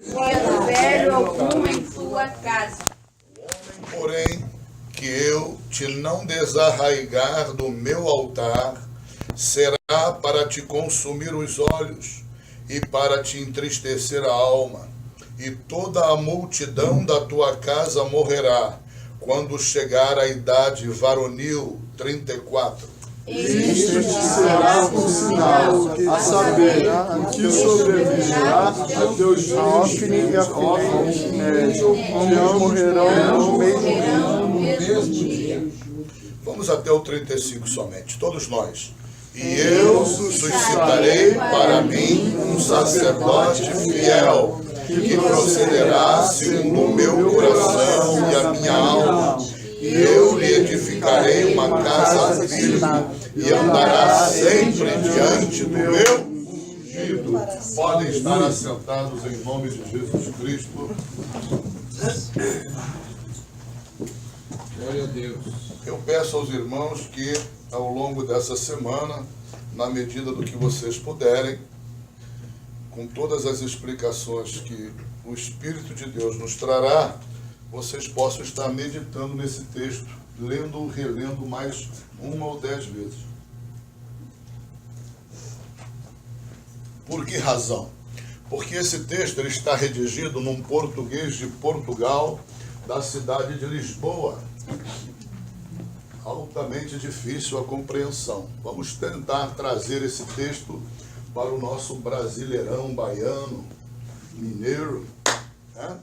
dia velho algum em tua casa. Porém, que eu te não desarraigar do meu altar, será para te consumir os olhos e para te entristecer a alma. E toda a multidão da tua casa morrerá, quando chegar a idade varonil. 34. Isto te será um sinal, a saber, que sobrevirá a teus filhos, a Ofne e a Finéias, ambos morrerão no mesmo dia. Vamos até o 35 somente, todos nós. E eu suscitarei para mim um sacerdote fiel, que procederá segundo o meu coração e a minha alma. E eu lhe edificarei uma casa firme, e andará sempre diante do meu ungido. Podem estar assentados em nome de Jesus Cristo. Glória a Deus. Eu peço aos irmãos que, ao longo dessa semana, na medida do que vocês puderem, com todas as explicações que o Espírito de Deus nos trará, vocês possam estar meditando nesse texto, lendo ou relendo mais 1 ou 10 vezes. Por que razão? Porque esse texto ele está redigido num português de Portugal, da cidade de Lisboa. Altamente difícil a compreensão. Vamos tentar trazer esse texto para o nosso brasileirão, baiano, mineiro, né?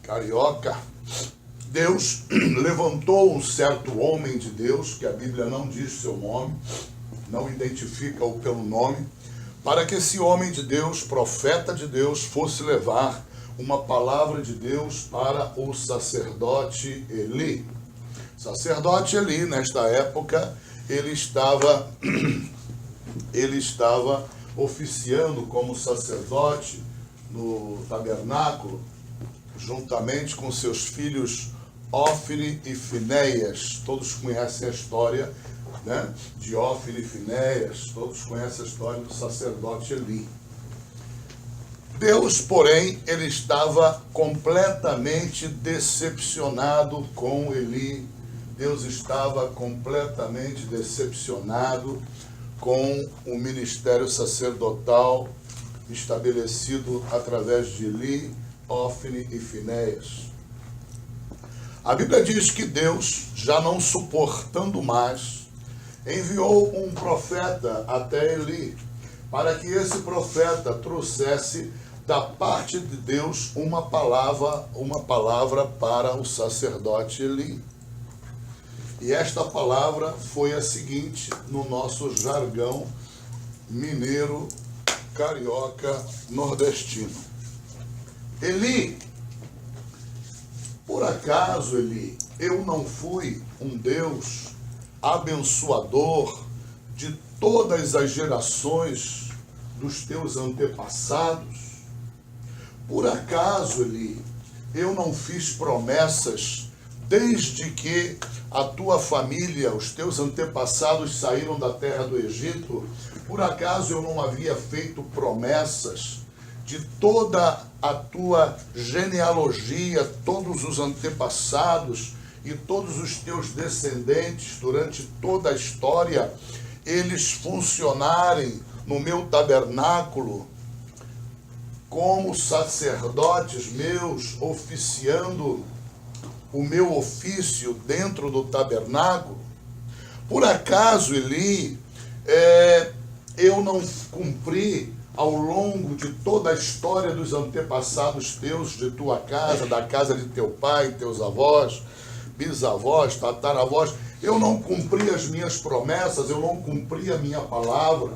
Carioca. Deus levantou um certo homem de Deus, que a Bíblia não diz seu nome, não identifica-o pelo nome, para que esse homem de Deus, profeta de Deus, fosse levar uma palavra de Deus para o sacerdote Eli. Sacerdote Eli, nesta época, ele estava oficiando como sacerdote no tabernáculo, juntamente com seus filhos Ofne e Finéias. Todos conhecem a história, né, de Ofne e Finéias, todos conhecem a história do sacerdote Eli. Deus, porém, ele estava completamente decepcionado com Eli. Deus estava completamente decepcionado com o ministério sacerdotal estabelecido através de Eli, Ofne e Finéias. A Bíblia diz que Deus, já não suportando mais, enviou um profeta até Eli, para que esse profeta trouxesse da parte de Deus uma palavra para o sacerdote Eli. E esta palavra foi a seguinte, no nosso jargão mineiro, carioca, nordestino. Eli, por acaso, Eli, eu não fui um Deus abençoador de todas as gerações dos teus antepassados? Por acaso, Eli, eu não fiz promessas desde que a tua família, os teus antepassados saíram da terra do Egito? Por acaso eu não havia feito promessas de toda a tua genealogia, todos os antepassados e todos os teus descendentes durante toda a história, eles funcionarem no meu tabernáculo como sacerdotes meus, oficiando o meu ofício dentro do tabernáculo? Por acaso, Eli, eu não cumpri ao longo de toda a história dos antepassados teus, de tua casa, da casa de teu pai, teus avós, bisavós, tataravós, eu não cumpri as minhas promessas, eu não cumpri a minha palavra?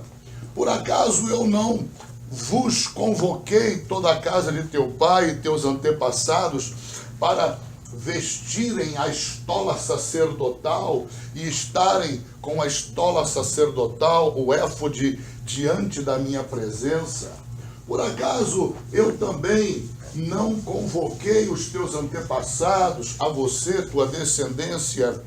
Por acaso eu não vos convoquei toda a casa de teu pai e teus antepassados para vestirem a estola sacerdotal e estarem com a estola sacerdotal, o éfode, diante da minha presença? Por acaso eu também não convoquei os teus antepassados, a você, tua descendência,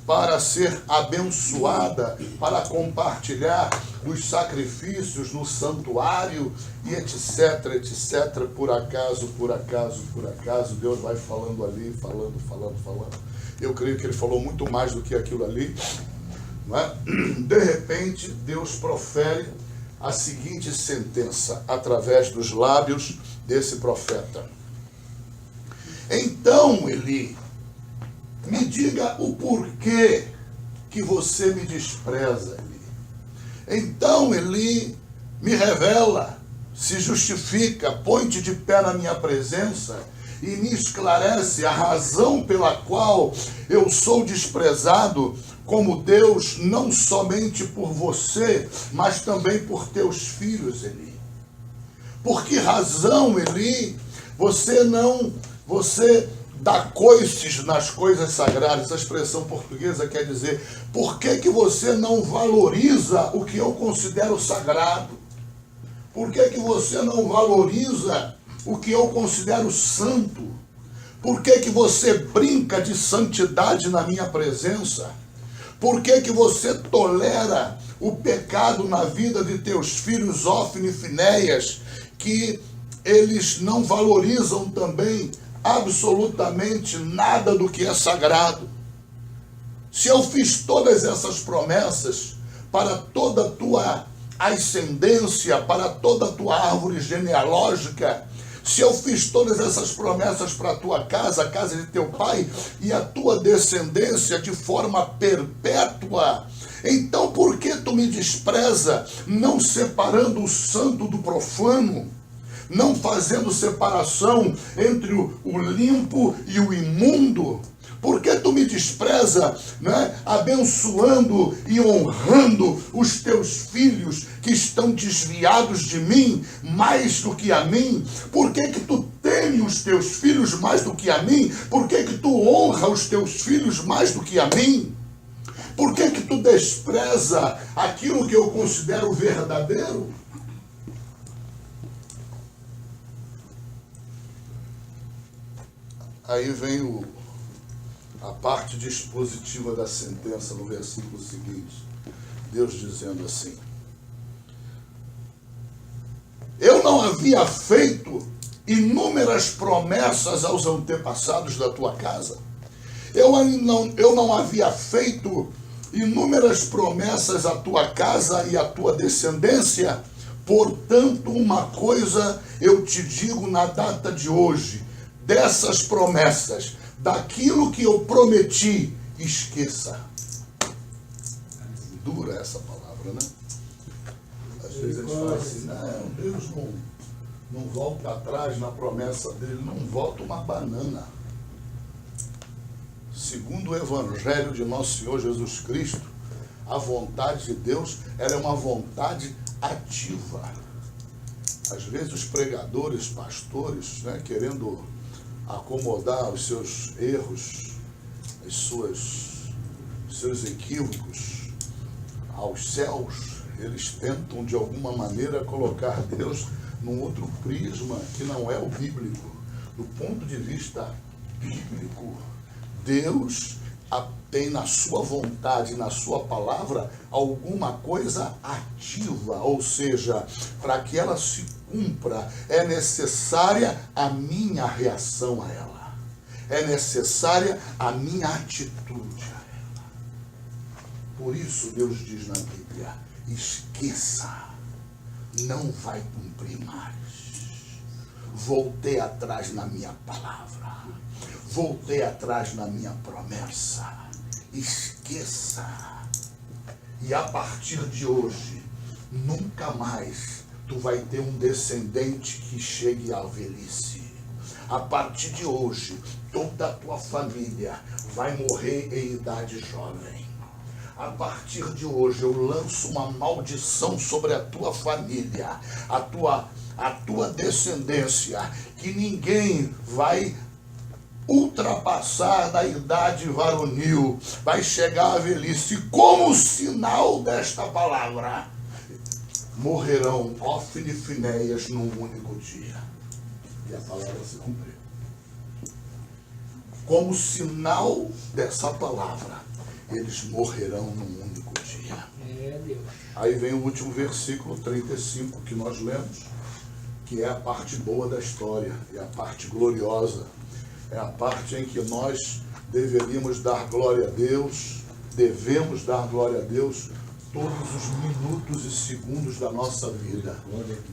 para ser abençoada, para compartilhar dos sacrifícios no santuário e etc, etc. Por acaso, Deus vai falando ali, falando. Eu creio que ele falou muito mais do que aquilo ali, não é? De repente, Deus profere a seguinte sentença através dos lábios desse profeta. Então, Eli, me diga o porquê que você me despreza, Eli. Então, Eli, me revela, se justifica, põe-te de pé na minha presença e me esclarece a razão pela qual eu sou desprezado como Deus, não somente por você, mas também por teus filhos, Eli. Por que razão, Eli, você dá coices nas coisas sagradas? Essa expressão portuguesa quer dizer, por que você não valoriza o que eu considero sagrado? Por que você não valoriza o que eu considero santo? Por que você brinca de santidade na minha presença? Por que você tolera o pecado na vida de teus filhos Ófni e Finéias, que eles não valorizam também absolutamente nada do que é sagrado? Se eu fiz todas essas promessas para toda a tua ascendência, para toda a tua árvore genealógica, se eu fiz todas essas promessas para a tua casa, a casa de teu pai e a tua descendência de forma perpétua, então por que tu me despreza, não separando o santo do profano, não fazendo separação entre o limpo e o imundo? Por que tu me despreza, né, abençoando e honrando os teus filhos que estão desviados de mim mais do que a mim? Por que tu teme os teus filhos mais do que a mim? Por que tu honra os teus filhos mais do que a mim? Por que tu despreza aquilo que eu considero verdadeiro? Aí vem a parte dispositiva da sentença no versículo seguinte. Deus dizendo assim: eu não havia feito inúmeras promessas aos antepassados da tua casa. Eu não havia feito inúmeras promessas à tua casa e à tua descendência. Portanto, uma coisa eu te digo na data de hoje: dessas promessas, daquilo que eu prometi, esqueça. Dura essa palavra, né? Às vezes a gente fala assim, não, Deus não volta atrás na promessa dele, não volta uma banana. Segundo o Evangelho de Nosso Senhor Jesus Cristo, a vontade de Deus, ela é uma vontade ativa. Às vezes os pregadores, pastores, né, querendo acomodar os seus erros, os seus equívocos aos céus, eles tentam de alguma maneira colocar Deus num outro prisma que não é o bíblico. Do ponto de vista bíblico, Deus tem na sua vontade, na sua palavra, alguma coisa ativa, ou seja, para que ela se cumpra, é necessária a minha reação a ela, é necessária a minha atitude a ela. Por isso Deus diz na Bíblia, esqueça, não vai cumprir mais. Voltei atrás na minha palavra, voltei atrás na minha promessa, esqueça. E a partir de hoje, nunca mais tu vai ter um descendente que chegue à velhice. A partir de hoje, toda a tua família vai morrer em idade jovem. A partir de hoje, eu lanço uma maldição sobre a tua família, a tua descendência, que ninguém vai ultrapassar da idade varonil, vai chegar à velhice. Como sinal desta palavra, morrerão Ófni e Finéias num único dia. E a palavra se cumpriu. Como sinal dessa palavra, eles morrerão num único dia. Deus. Aí vem o último versículo 35 que nós lemos, que é a parte boa da história, é a parte gloriosa, é a parte em que nós deveríamos dar glória a Deus, devemos dar glória a Deus todos os minutos e segundos da nossa vida.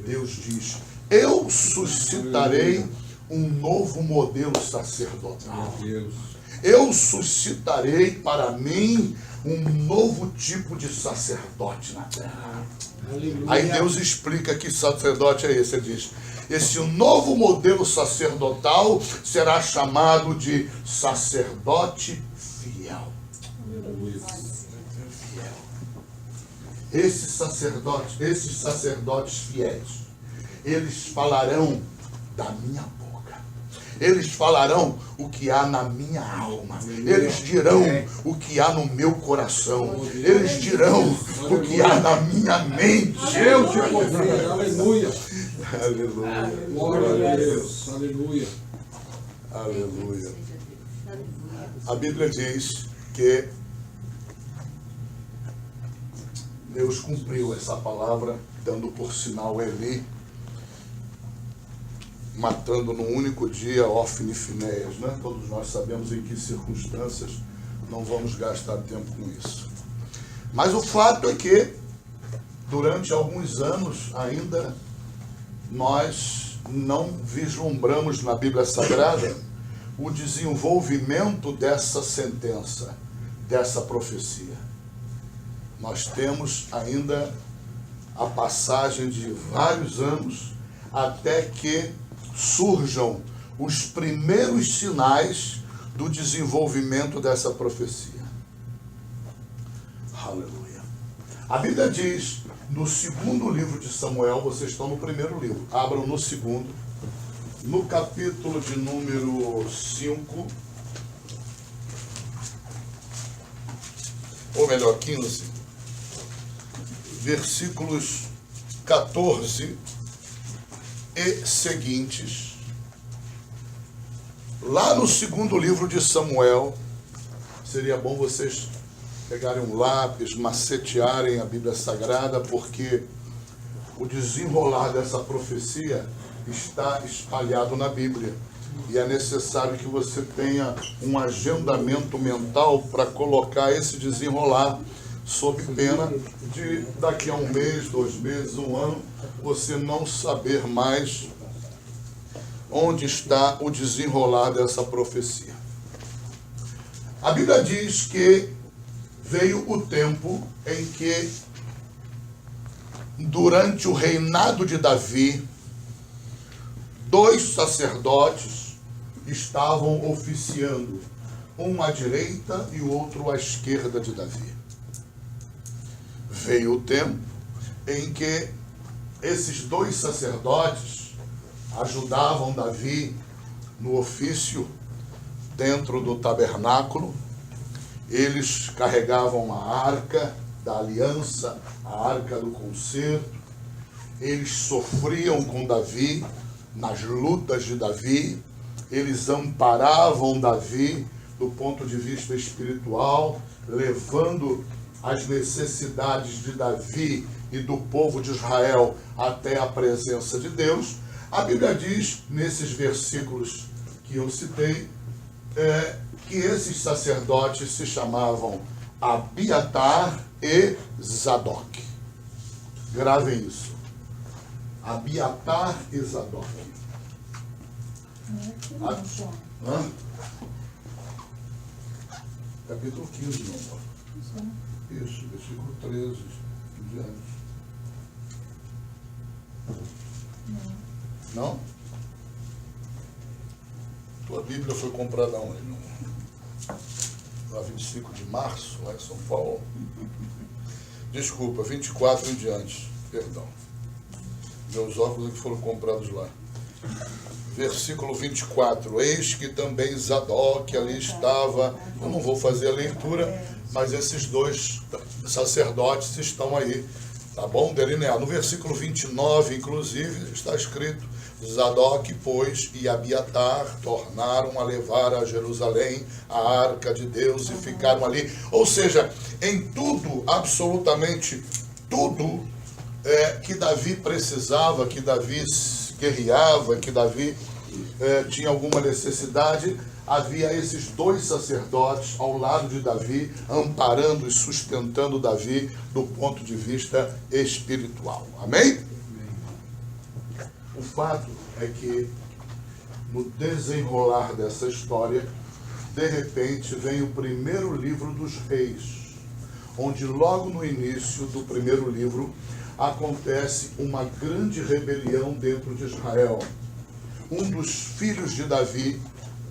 Deus diz: eu suscitarei um novo modelo sacerdotal. Eu suscitarei para mim um novo tipo de sacerdote na terra. Aí Deus explica que sacerdote é esse. Ele diz: esse novo modelo sacerdotal será chamado de sacerdote fiel. Esses sacerdotes fiéis, eles falarão da minha boca. Eles falarão o que há na minha alma. Eles dirão o que há no meu coração. Eles dirão o que há na minha mente. Eu te confio. Aleluia. Aleluia. Glória a Deus. Aleluia. Aleluia. A Bíblia diz que Deus cumpriu essa palavra, dando por sinal Eli, matando num único dia Ofni e Finéias, né? Todos nós sabemos em que circunstâncias, não vamos gastar tempo com isso. Mas o fato é que, durante alguns anos ainda, nós não vislumbramos na Bíblia Sagrada o desenvolvimento dessa sentença, dessa profecia. Nós temos ainda a passagem de vários anos até que surjam os primeiros sinais do desenvolvimento dessa profecia. Aleluia. A Bíblia diz, no segundo livro de Samuel, vocês estão no primeiro livro, abram no segundo, no capítulo de número 5, ou melhor, 15, versículos 14 e seguintes. Lá no segundo livro de Samuel, seria bom vocês pegarem um lápis, macetearem a Bíblia Sagrada, porque o desenrolar dessa profecia está espalhado na Bíblia. E é necessário que você tenha um agendamento mental para colocar esse desenrolar, sob pena de daqui a um mês, 2 meses, 1 ano, você não saber mais onde está o desenrolar dessa profecia. A Bíblia diz que veio o tempo em que, durante o reinado de Davi, 2 sacerdotes estavam oficiando, um à direita e o outro à esquerda de Davi. Veio o tempo em que esses 2 sacerdotes ajudavam Davi no ofício dentro do tabernáculo. Eles carregavam a arca da aliança, a arca do concerto. Eles sofriam com Davi nas lutas de Davi. Eles amparavam Davi do ponto de vista espiritual, levando as necessidades de Davi e do povo de Israel até a presença de Deus. A Bíblia diz, nesses versículos que eu citei, que esses sacerdotes se chamavam Abiatar e Zadok. Gravem isso. Abiatar e Zadok. Capítulo 15, não, Paulo. Isso, versículo 13 em diante. Não? Tua Bíblia foi comprada onde? Lá 25 de março, lá em São Paulo. Desculpa, 24 em diante. Perdão. Meus óculos aqui foram comprados lá. Versículo 24. Eis que também Zadok ali estava. Eu não vou fazer a leitura, mas esses 2 sacerdotes estão aí. Tá bom? Delineado. No versículo 29, inclusive, está escrito: Zadok, pois, e Abiatar tornaram a levar a Jerusalém a arca de Deus e ficaram ali. Ou seja, em tudo, absolutamente tudo que Davi precisava, que Davi guerreava, que Davi tinha alguma necessidade, havia esses dois sacerdotes ao lado de Davi, amparando e sustentando Davi do ponto de vista espiritual. Amém? O fato é que, no desenrolar dessa história, de repente vem o primeiro livro dos reis, onde logo no início do primeiro livro acontece uma grande rebelião dentro de Israel. Um dos filhos de Davi,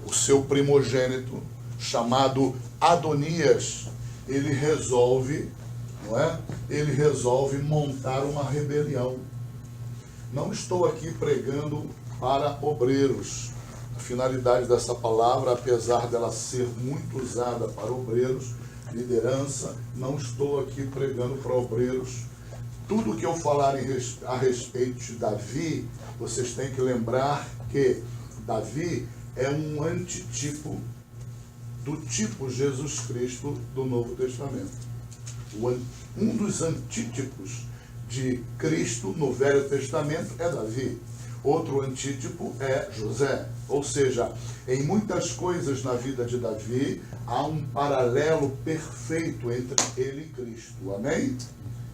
o seu primogênito, chamado Adonias, ele resolve montar uma rebelião. Não estou aqui pregando para obreiros. A finalidade dessa palavra, apesar dela ser muito usada para obreiros, liderança, não estou aqui pregando para obreiros. Tudo que eu falar a respeito de Davi, vocês têm que lembrar que Davi é um antitipo do tipo Jesus Cristo do Novo Testamento. Um dos antítipos de Cristo no Velho Testamento é Davi. Outro antítipo é José. Ou seja, em muitas coisas na vida de Davi, há um paralelo perfeito entre ele e Cristo. Amém?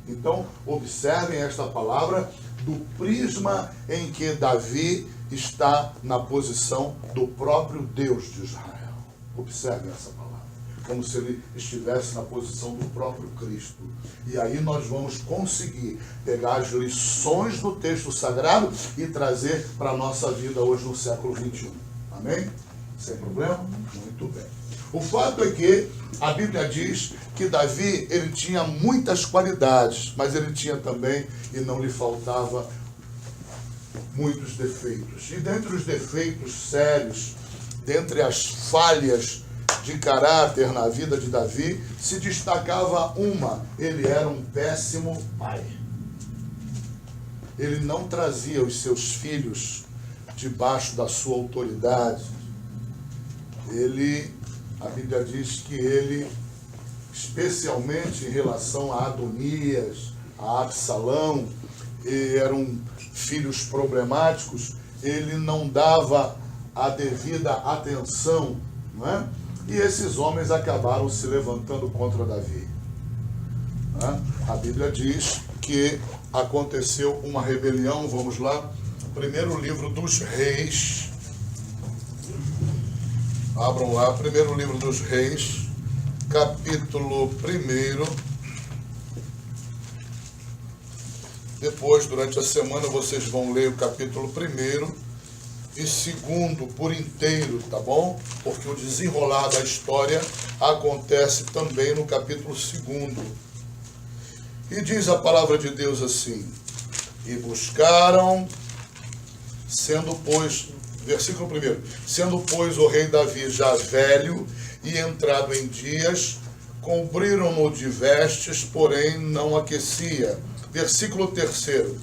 Então, observem esta palavra do prisma em que Davi está na posição do próprio Deus de Israel. Observem essa palavra, como se ele estivesse na posição do próprio Cristo. E aí nós vamos conseguir pegar as lições do texto sagrado e trazer para a nossa vida hoje no século XXI. Amém? Sem problema? Muito bem. O fato é que a Bíblia diz que Davi, ele tinha muitas qualidades, mas ele tinha também, e não lhe faltava, muitos defeitos. E dentre os defeitos sérios, dentre as falhas de caráter na vida de Davi, se destacava uma: ele era um péssimo pai. Ele não trazia os seus filhos debaixo da sua autoridade. A Bíblia diz que ele, especialmente em relação a Adonias, a Absalão, eram filhos problemáticos, ele não dava a devida atenção, não é? E esses homens acabaram se levantando contra Davi. Não é? A Bíblia diz que aconteceu uma rebelião. Vamos lá, primeiro livro dos reis. Abram lá, primeiro livro dos reis, capítulo 1. Depois, durante a semana, vocês vão ler o capítulo 1 e 2 por inteiro, tá bom? Porque o desenrolar da história acontece também no capítulo 2. E diz a palavra de Deus assim: e buscaram, versículo 1, sendo, pois, o rei Davi já velho e entrado em dias, cobriram-no de vestes, porém não aquecia. Versículo 3,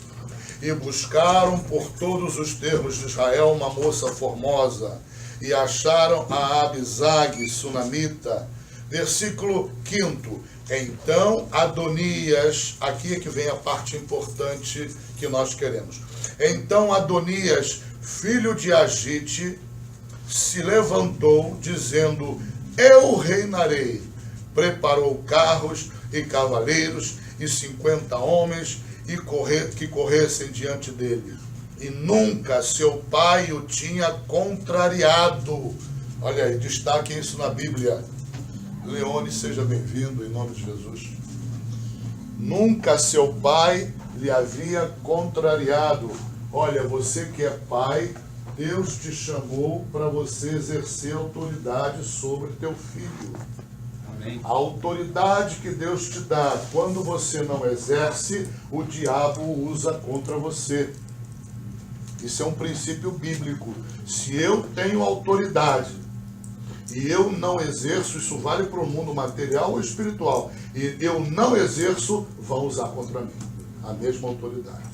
e buscaram por todos os termos de Israel uma moça formosa, e acharam a Abisag, sunamita. Versículo 5, então Adonias, aqui é que vem a parte importante que nós queremos. Então Adonias, filho de Agite, se levantou, dizendo: eu reinarei. Preparou carros e cavaleiros e 50 homens que corressem diante dele. E nunca seu pai o tinha contrariado. Olha aí, destaque isso na Bíblia. Leone, seja bem-vindo em nome de Jesus. Nunca seu pai lhe havia contrariado. Olha, você que é pai, Deus te chamou para você exercer autoridade sobre teu filho. Amém. A autoridade que Deus te dá, quando você não exerce, o diabo usa contra você. Isso é um princípio bíblico. Se eu tenho autoridade e eu não exerço, isso vale para o mundo material ou espiritual, e eu não exerço, vão usar contra mim a mesma autoridade.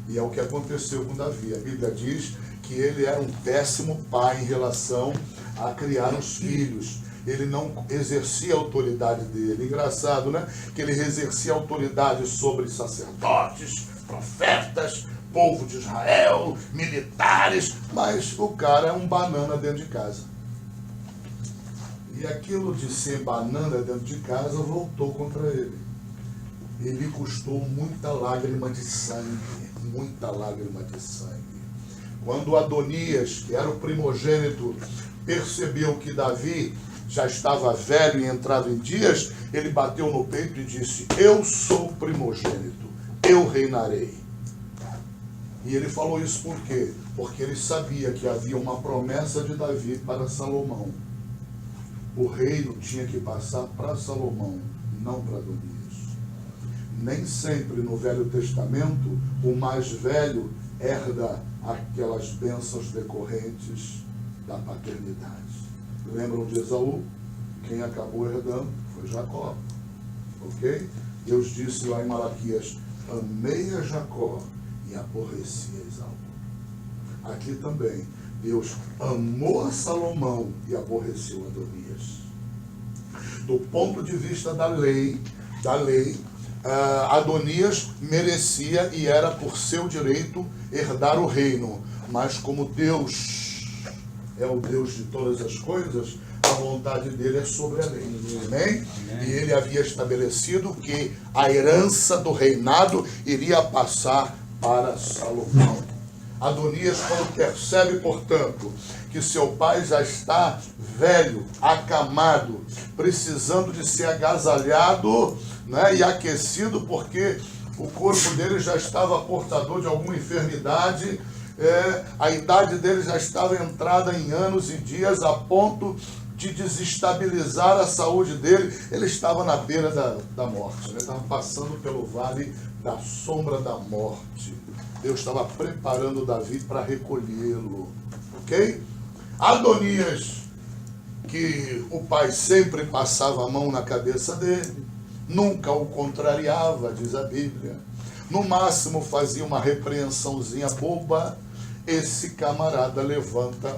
E é o que aconteceu com Davi. A Bíblia diz que ele era um péssimo pai em relação a criar os filhos. Ele não exercia a autoridade dele. Engraçado, né? Que ele exercia autoridade sobre sacerdotes, profetas, povo de Israel, militares, mas o cara é um banana dentro de casa. E aquilo de ser banana dentro de casa voltou contra ele. Ele custou muita lágrima de sangue, muita lágrima de sangue. Quando Adonias, que era o primogênito, percebeu que Davi já estava velho e entrado em dias, ele bateu no peito e disse: eu sou o primogênito, eu reinarei. E ele falou isso por quê? Porque ele sabia que havia uma promessa de Davi para Salomão. O reino tinha que passar para Salomão, não para Adonias. Nem sempre no Velho Testamento o mais velho herda aquelas bênçãos decorrentes da paternidade. Lembram de Esaú? Quem acabou herdando foi Jacó. Ok? Deus disse lá em Malaquias: amei a Jacó e aborreci a Esaú. Aqui também, Deus amou a Salomão e aborreceu a Adonias. Do ponto de vista da lei, Adonias merecia e era por seu direito herdar o reino. Mas como Deus é o Deus de todas as coisas, a vontade dele é sobre a lei. Amém? E ele havia estabelecido que a herança do reinado iria passar para Salomão. Adonias, quando percebe, portanto, que seu pai já está velho, acamado, precisando de ser agasalhado, né, e aquecido, porque o corpo dele já estava portador de alguma enfermidade, a idade dele já estava entrada em anos e dias, a ponto de desestabilizar a saúde dele. Ele estava na beira da morte, né? Estava passando pelo vale da sombra da morte. Deus estava preparando Davi para recolhê-lo, ok? Adonias, que o pai sempre passava a mão na cabeça dele, nunca o contrariava, diz a Bíblia. No máximo fazia uma repreensãozinha boba. Esse camarada levanta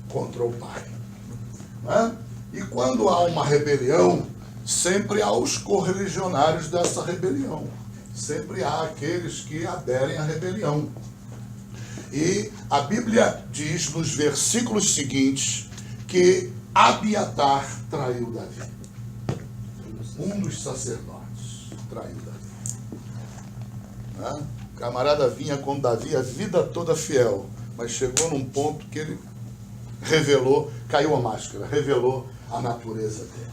contra o pai. Né? E quando há uma rebelião, sempre há os correligionários dessa rebelião. Sempre há aqueles que aderem à rebelião. E a Bíblia diz nos versículos seguintes que Abiatar traiu Davi. Um dos sacerdotes traiu Davi. Né? O camarada vinha com Davi a vida toda fiel, mas chegou num ponto que ele revelou, caiu a máscara, revelou a natureza dele.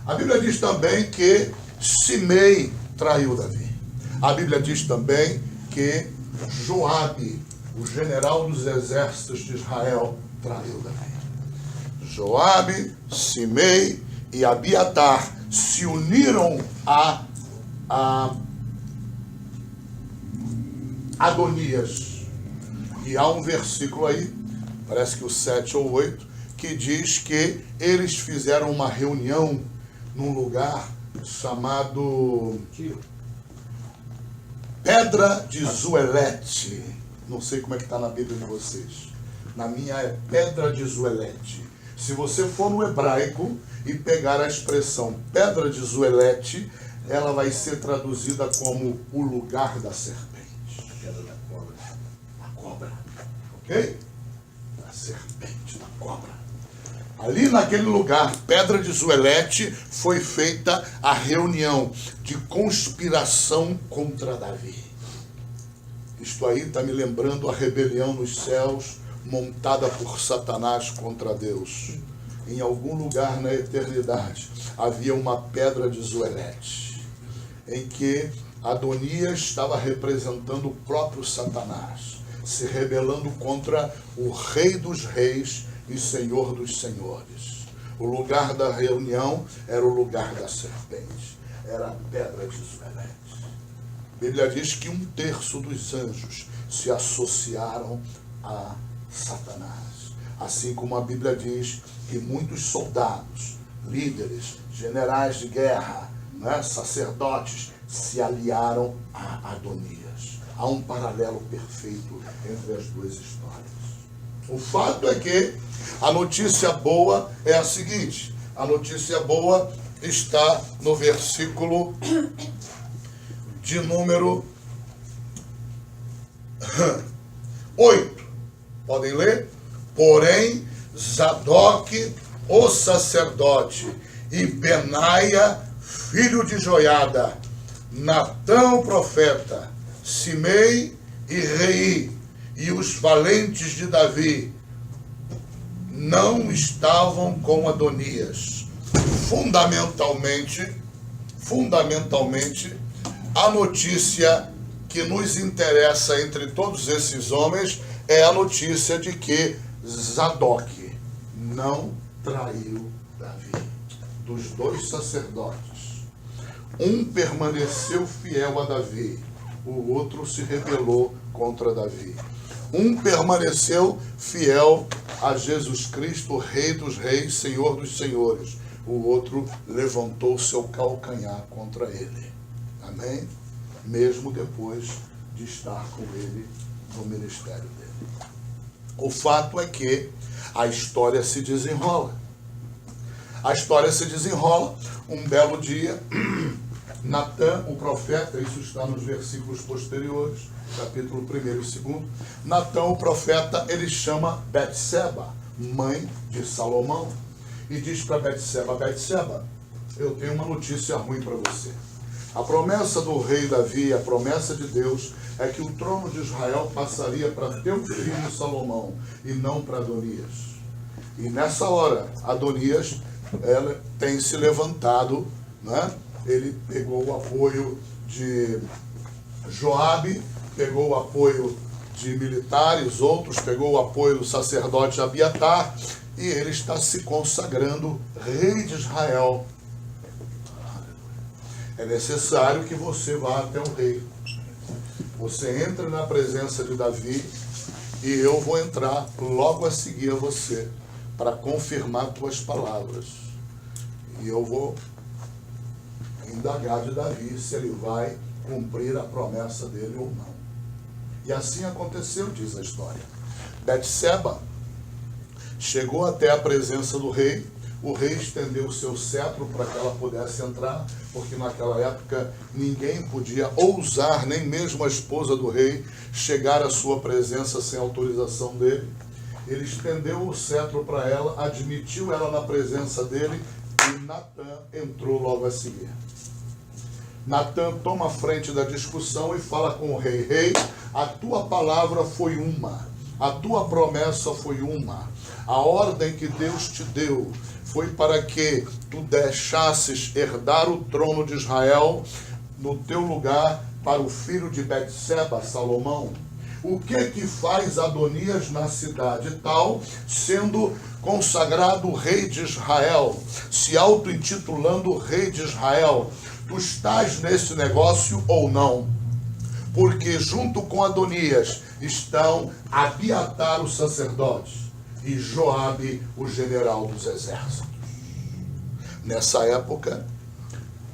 A Bíblia diz também que Simei traiu Davi. A Bíblia diz também que Joabe, o general dos exércitos de Israel, traiu Davi. Joabe, Simei e Abiatar se uniram a Adonias. E há um versículo aí, parece que o 7 ou 8, que diz que eles fizeram uma reunião num lugar chamado Pedra de Zoelete. Não sei como é que está na Bíblia de vocês. Na minha é Pedra de Zoelete. Se você for no hebraico e pegar a expressão Pedra de Zoelete, ela vai ser traduzida como o lugar da serpente. A pedra da cobra. A cobra. Ok? Da serpente, da cobra. Ali naquele lugar, Pedra de Zoelete, foi feita a reunião de conspiração contra Davi. Isto aí está me lembrando a rebelião nos céus, montada por Satanás contra Deus. Em algum lugar na eternidade havia uma Pedra de Zoelete, em que Adonias estava representando o próprio Satanás, se rebelando contra o Rei dos Reis e Senhor dos Senhores. O lugar da reunião era o lugar da serpente, era a Pedra de Zoelete. A Bíblia diz que 1/3 dos anjos se associaram a Satanás. Assim como a Bíblia diz que muitos soldados, líderes, generais de guerra, né, sacerdotes, se aliaram a Adonias. Há um paralelo perfeito entre as duas histórias. O fato é que a notícia boa é a seguinte. A notícia boa está no versículo de número 8. Podem ler? Porém, Zadok, o sacerdote, e Benaia, filho de Joiada, Natã, o profeta, Simei e Rei, e os valentes de Davi, não estavam com Adonias. Fundamentalmente, a notícia que nos interessa entre todos esses homens é a notícia de que Zadok não traiu Davi. Dos dois sacerdotes, um permaneceu fiel a Davi, o outro se rebelou contra Davi. Um permaneceu fiel a Jesus Cristo, Rei dos Reis, Senhor dos Senhores. O outro levantou seu calcanhar contra ele. Amém? Mesmo depois de estar com ele no ministério dele. O fato é que a história se desenrola. A história se desenrola. Um belo dia, Natã, o profeta, isso está nos versículos posteriores, capítulo 1 e 2. Natã, o profeta, ele chama Betseba, mãe de Salomão, e diz para Betseba: Betseba, eu tenho uma notícia ruim para você. A promessa do rei Davi, a promessa de Deus, é que o trono de Israel passaria para teu filho Salomão e não para Adonias. E nessa hora, Adonias tem se levantado, né? Ele pegou o apoio de Joabe, pegou o apoio de militares, outros pegou o apoio do sacerdote Abiatar, e ele está se consagrando rei de Israel. É necessário que você vá até o rei. Você entra na presença de Davi e eu vou entrar logo a seguir a você para confirmar tuas palavras. E eu vou indagar de Davi se ele vai cumprir a promessa dele ou não. E assim aconteceu, diz a história. Betseba chegou até a presença do rei. O rei estendeu o seu cetro para que ela pudesse entrar, porque naquela época ninguém podia ousar, nem mesmo a esposa do rei, chegar à sua presença sem autorização dele. Ele estendeu o cetro para ela, admitiu ela na presença dele, e Natã entrou logo a seguir. Natã toma a frente da discussão e fala com o rei: Rei, a tua palavra foi uma, a tua promessa foi uma, a ordem que Deus te deu foi para que tu deixasses herdar o trono de Israel no teu lugar para o filho de Betseba, Salomão. O que faz Adonias na cidade tal, sendo consagrado rei de Israel, se auto-intitulando rei de Israel? Tu estás nesse negócio ou não? Porque junto com Adonias estão Abiatar, o sacerdote, e Joabe, o general dos exércitos. Nessa época,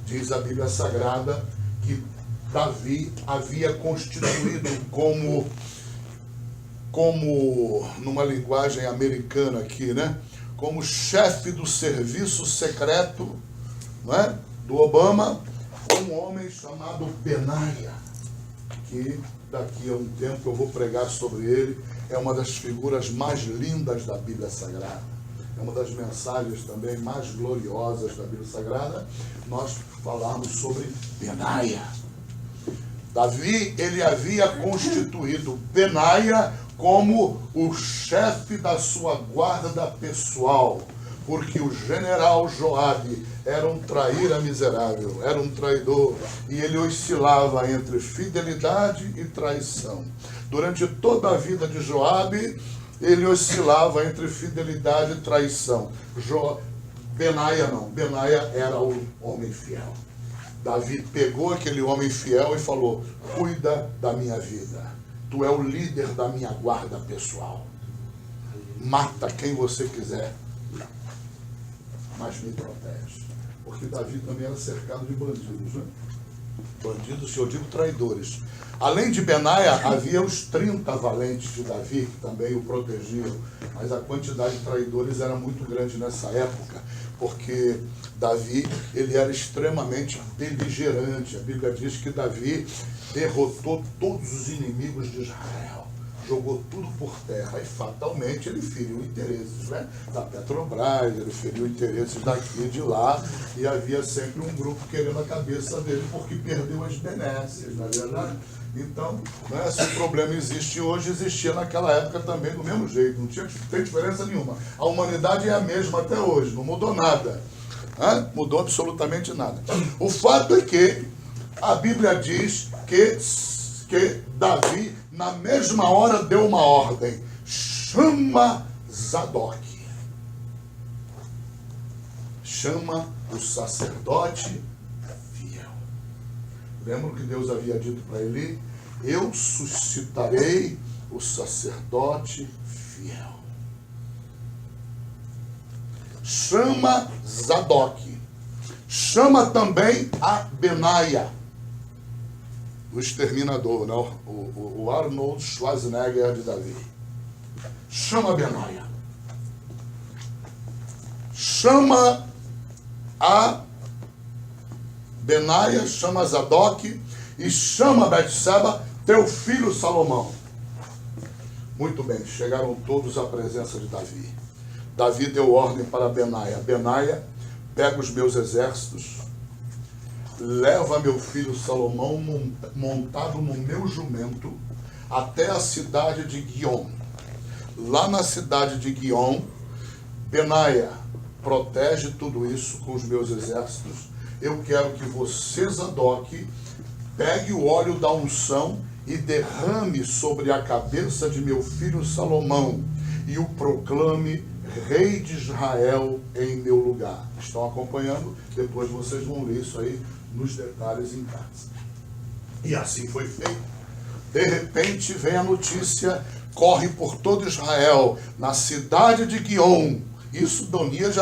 diz a Bíblia Sagrada, que Davi havia constituído como numa linguagem americana aqui, né? Como chefe do serviço secreto, não é? Do Obama, um homem chamado Benaia, que daqui a um tempo eu vou pregar sobre ele. É uma das figuras mais lindas da Bíblia Sagrada. É uma das mensagens também mais gloriosas da Bíblia Sagrada. Nós falarmos sobre Benaia. Davi, ele havia constituído Benaia como o chefe da sua guarda pessoal, porque o general Joabe era um traíra miserável, era um traidor, e ele oscilava entre fidelidade e traição. Durante toda a vida de Joabe, ele oscilava entre fidelidade e traição. Benaia não, Benaia era o homem fiel. Davi pegou aquele homem fiel e falou: cuida da minha vida, tu é o líder da minha guarda pessoal, mata quem você quiser, mas me protege. Porque Davi também era cercado de bandidos, né? Bandidos, eu digo traidores. Além de Benaia, havia os 30 valentes de Davi, que também o protegiam. Mas a quantidade de traidores era muito grande nessa época, porque Davi, ele era extremamente beligerante. A Bíblia diz que Davi derrotou todos os inimigos de Israel, jogou tudo por terra e fatalmente ele feriu interesses, né, da Petrobras, ele feriu interesses daqui e de lá, e havia sempre um grupo querendo a cabeça dele porque perdeu as benesses, não é verdade? Então, né, se o problema existe hoje, existia naquela época também do mesmo jeito, não tem diferença nenhuma. A humanidade é a mesma até hoje, não mudou nada, né? Mudou absolutamente nada. O fato é que a Bíblia diz que Davi, na mesma hora, deu uma ordem: chama Zadok, chama o sacerdote fiel. Lembra que Deus havia dito para ele? Eu suscitarei o sacerdote fiel. Chama Zadok. Chama também a Benaia, o exterminador, né? O Arnold Schwarzenegger de Davi. Chama Benaia. Chama a Benaia, chama Zadok e chama Betseba, teu filho Salomão. Muito bem, chegaram todos à presença de Davi. Davi deu ordem para Benaia: Benaia, pega os meus exércitos, leva meu filho Salomão montado no meu jumento até a cidade de Guion. Lá na cidade de Guion, Benaia, protege tudo isso com os meus exércitos. Eu quero que você, Zadok, pegue o óleo da unção e derrame sobre a cabeça de meu filho Salomão e o proclame rei de Israel em meu lugar. Estão acompanhando? Depois vocês vão ler isso aí nos detalhes em casa. E assim foi feito. De repente vem a notícia, corre por todo Israel, na cidade de Guion. Isso, Adonias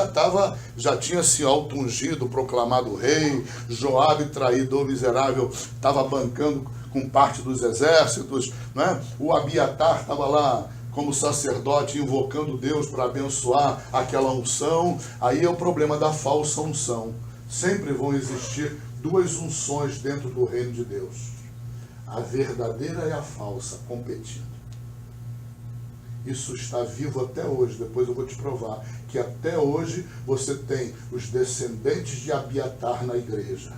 já tinha se auto-ungido, proclamado rei. Joabe, traidor miserável, estava bancando com parte dos exércitos, né? O Abiatar estava lá como sacerdote, invocando Deus para abençoar aquela unção. Aí é o problema da falsa unção. Sempre vão existir duas unções dentro do reino de Deus: a verdadeira e a falsa, competindo. Isso está vivo até hoje. Depois eu vou te provar que até hoje você tem os descendentes de Abiatar na igreja,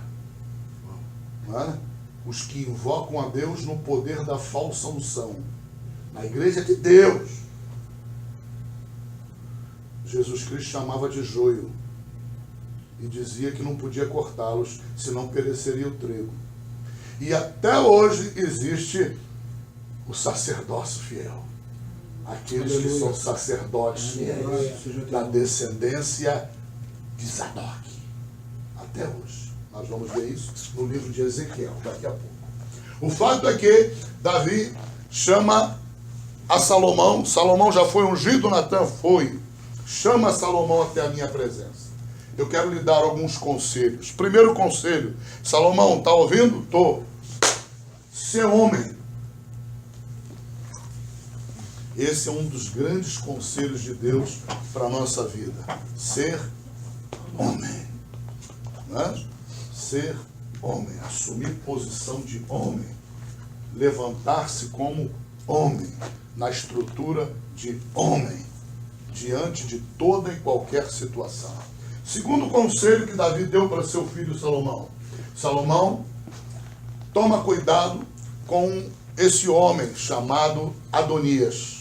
não é? Os que invocam a Deus no poder da falsa unção, na igreja de Deus. Jesus Cristo chamava de joio e dizia que não podia cortá-los, senão pereceria o trigo. E até hoje existe o sacerdócio fiel. Aqueles que são sacerdotes fiéis, da descendência de Zadok. Até hoje. Nós vamos ver isso no livro de Ezequiel, daqui a pouco. O fato é que Davi chama a Salomão. Salomão já foi ungido, Natan foi. Chama Salomão até a minha presença. Eu quero lhe dar alguns conselhos. Primeiro conselho: Salomão, está ouvindo? Estou. Ser homem. Esse é um dos grandes conselhos de Deus para a nossa vida. Ser homem. Né? Ser homem. Assumir posição de homem. Levantar-se como homem. Na estrutura de homem. Diante de toda e qualquer situação. Segundo conselho que Davi deu para seu filho Salomão: Salomão, toma cuidado com esse homem chamado Adonias.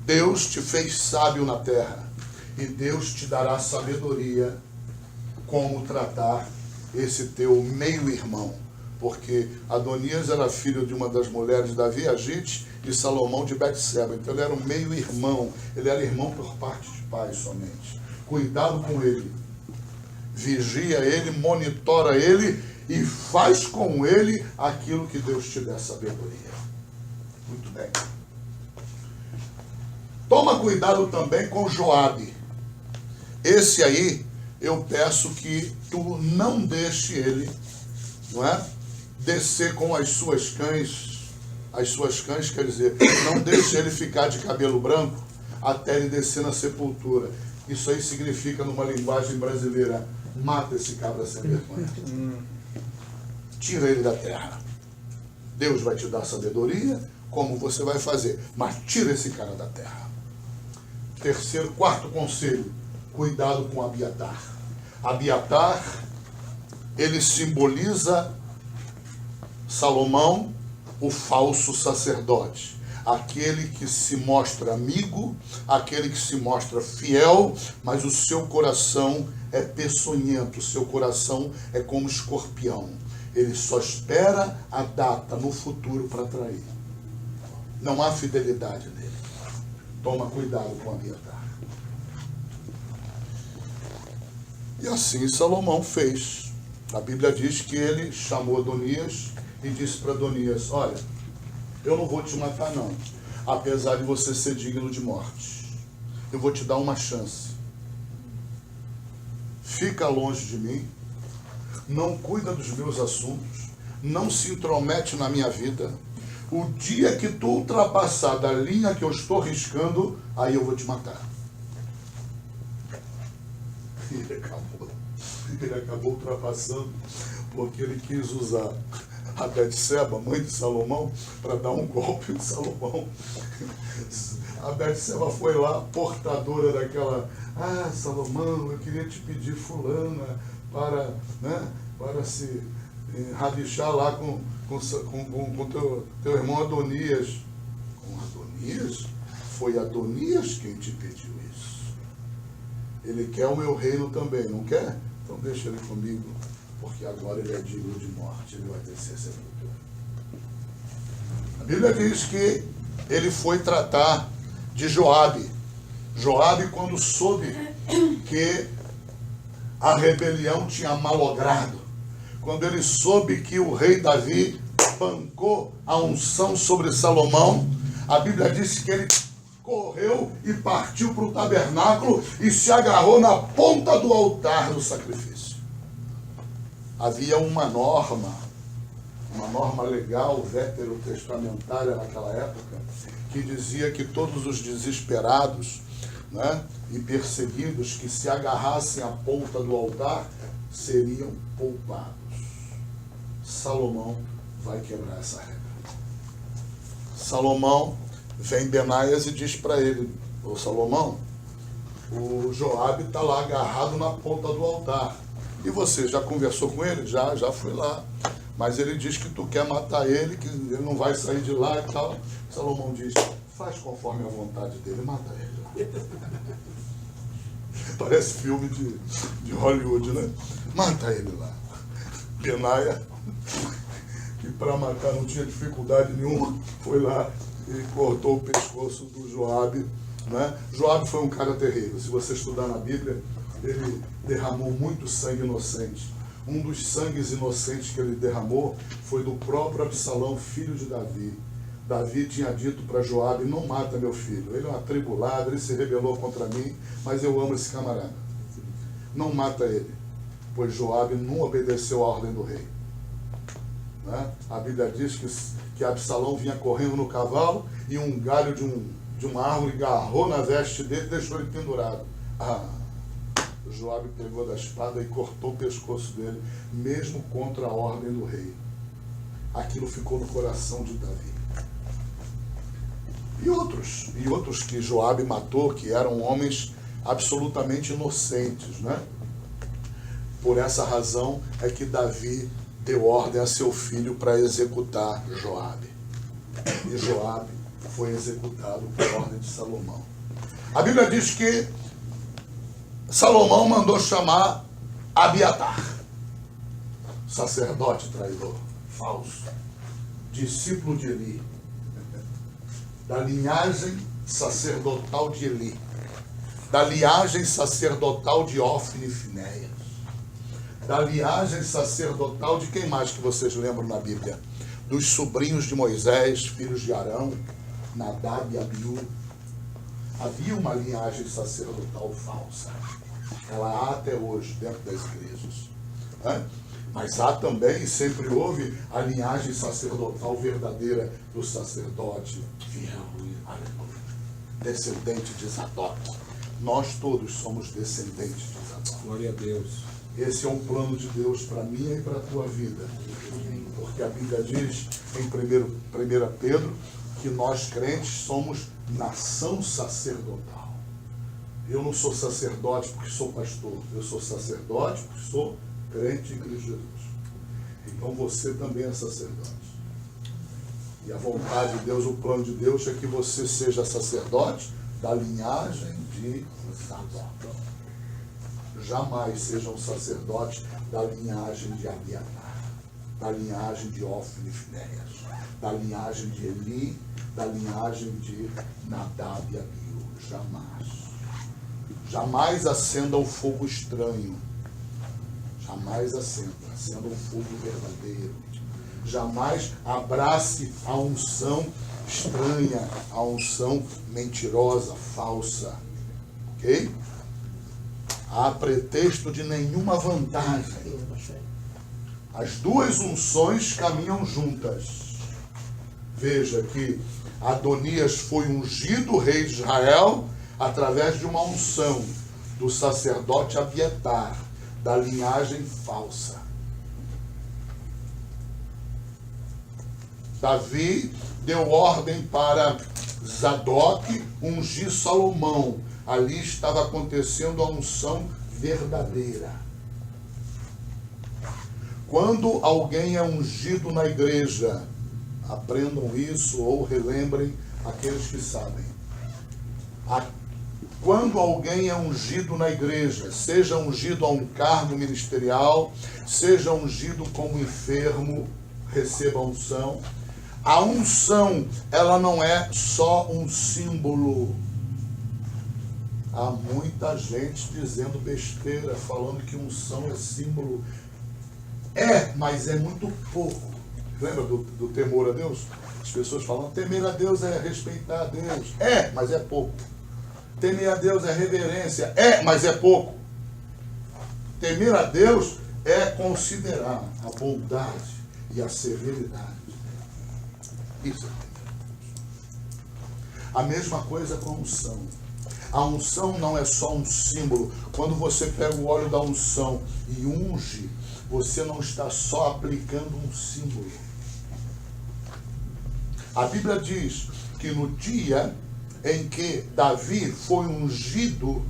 Deus te fez sábio na terra e Deus te dará sabedoria como tratar esse teu meio-irmão, porque Adonias era filho de uma das mulheres de Davi, Agite, e Salomão de Betseba. Então ele era um meio-irmão, ele era irmão por parte de pai somente. Cuidado com ele, vigia ele, monitora ele e faz com ele aquilo que Deus te der sabedoria. Muito bem. Toma cuidado também com Joabe. Esse aí, eu peço que tu não deixe ele não é? Descer com as suas cães quer dizer, não deixe ele ficar de cabelo branco até ele descer na sepultura. Isso aí significa, numa linguagem brasileira, mata esse cabra sem vergonha. Tira ele da terra. Deus vai te dar sabedoria, como você vai fazer, mas tira esse cara da terra. Quarto conselho, cuidado com Abiatar. Abiatar, ele simboliza Salomão, o falso sacerdote, aquele que se mostra amigo, aquele que se mostra fiel, mas o seu coração é peçonhento, o seu coração é como escorpião. Ele só espera a data no futuro para trair. Não há fidelidade nele. Toma cuidado com Abiatar. E assim Salomão fez. A Bíblia diz que ele chamou Adonias e disse para Adonias: olha, eu não vou te matar não, apesar de você ser digno de morte. Eu vou te dar uma chance. Fica longe de mim, não cuida dos meus assuntos, não se intromete na minha vida. O dia que tu ultrapassar da linha que eu estou riscando, aí eu vou te matar. E ele acabou ultrapassando, porque ele quis usar a Betseba, mãe de Salomão, para dar um golpe em Salomão. A Betseba foi lá, portadora daquela: Salomão, eu queria te pedir fulana para se rabichar lá com teu irmão Adonias. Com Adonias? Foi Adonias quem te pediu isso. Ele quer o meu reino também, não quer? Então deixa ele comigo, porque agora ele é digno de morte, ele vai descer a sepultura. A Bíblia diz que ele foi tratar de Joabe. Joabe, quando soube que a rebelião tinha malogrado, quando ele soube que o rei Davi bancou a unção sobre Salomão, a Bíblia diz que ele correu e partiu para o tabernáculo e se agarrou na ponta do altar do sacrifício. Havia uma norma legal, veterotestamentária naquela época, que dizia que todos os desesperados, né, e perseguidos que se agarrassem à ponta do altar seriam poupados. Salomão vai quebrar essa regra. Salomão, vem Benaias e diz para ele: ô Salomão, o Joabe está lá agarrado na ponta do altar. E você já conversou com ele? Já fui lá. Mas ele diz que tu quer matar ele, que ele não vai sair de lá e tal. Salomão diz: faz conforme a vontade dele, mata ele. Parece filme de Hollywood, né? Mata ele lá. Benaia, que para matar não tinha dificuldade nenhuma, foi lá e cortou o pescoço do Joabe, né? Joabe foi um cara terrível. Se você estudar na Bíblia, ele derramou muito sangue inocente. Um dos sangues inocentes que ele derramou foi do próprio Absalão, filho de Davi. Davi tinha dito para Joabe: não mata meu filho, ele é um atribulado, ele se rebelou contra mim, mas eu amo esse camarada. Não mata ele, pois Joabe não obedeceu a ordem do rei. Né? A Bíblia diz que Absalão vinha correndo no cavalo e um galho de uma árvore agarrou na veste dele e deixou ele pendurado. Joabe pegou da espada e cortou o pescoço dele, mesmo contra a ordem do rei. Aquilo ficou no coração de Davi. E outros que Joabe matou, que eram homens absolutamente inocentes, né? Por essa razão é que Davi deu ordem a seu filho para executar Joabe. E Joabe foi executado por ordem de Salomão. A Bíblia diz que Salomão mandou chamar Abiatar, sacerdote traidor, falso, discípulo de Eli, da linhagem sacerdotal de Eli, da linhagem sacerdotal de Ofni e Finéias, da linhagem sacerdotal de quem mais que vocês lembram na Bíblia? Dos sobrinhos de Moisés, filhos de Arão, Nadab e Abiú. Havia uma linhagem sacerdotal falsa. Ela há até hoje dentro das igrejas. Mas há também, e sempre houve, a linhagem sacerdotal verdadeira do sacerdote fiel. Aleluia. Descendente de Zadok. Nós todos somos descendentes de Zadok. Glória a Deus. Esse é um plano de Deus para mim e para a tua vida. Porque a Bíblia diz em 1 Pedro que nós crentes somos nação sacerdotal. Eu não sou sacerdote porque sou pastor. Eu sou sacerdote porque sou crente em Cristo Jesus. Então você também é sacerdote. E a vontade de Deus, o plano de Deus é que você seja sacerdote da linhagem de Zadok. Jamais sejam sacerdotes da linhagem de Abiatar, da linhagem de Ofni e Finéias, da linhagem de Eli, da linhagem de Nadab e Abiú. Jamais. Jamais acenda o fogo estranho. Jamais acenda um fogo verdadeiro. Jamais abrace a unção estranha, a unção mentirosa, falsa. Ok? Há pretexto de nenhuma vantagem. As duas unções caminham juntas. Veja que Adonias foi ungido rei de Israel através de uma unção do sacerdote Abiatar, da linhagem falsa. Davi deu ordem para Zadok ungir Salomão. Ali estava acontecendo a unção verdadeira. Quando alguém é ungido na igreja, aprendam isso ou relembrem aqueles que sabem. Quando alguém é ungido na igreja, seja ungido a um cargo ministerial, seja ungido como enfermo, receba a unção. A unção, ela não é só um símbolo. Há muita gente dizendo besteira, falando que unção é símbolo. É, mas é muito pouco. Lembra do temor a Deus? As pessoas falam, temer a Deus é respeitar a Deus. É, mas é pouco. Temer a Deus é reverência. É, mas é pouco. Temer a Deus é considerar a bondade e a severidade. Isso é temer a Deus. A mesma coisa com a unção. A unção não é só um símbolo. Quando você pega o óleo da unção e unge, você não está só aplicando um símbolo. A Bíblia diz que no dia em que Davi foi ungido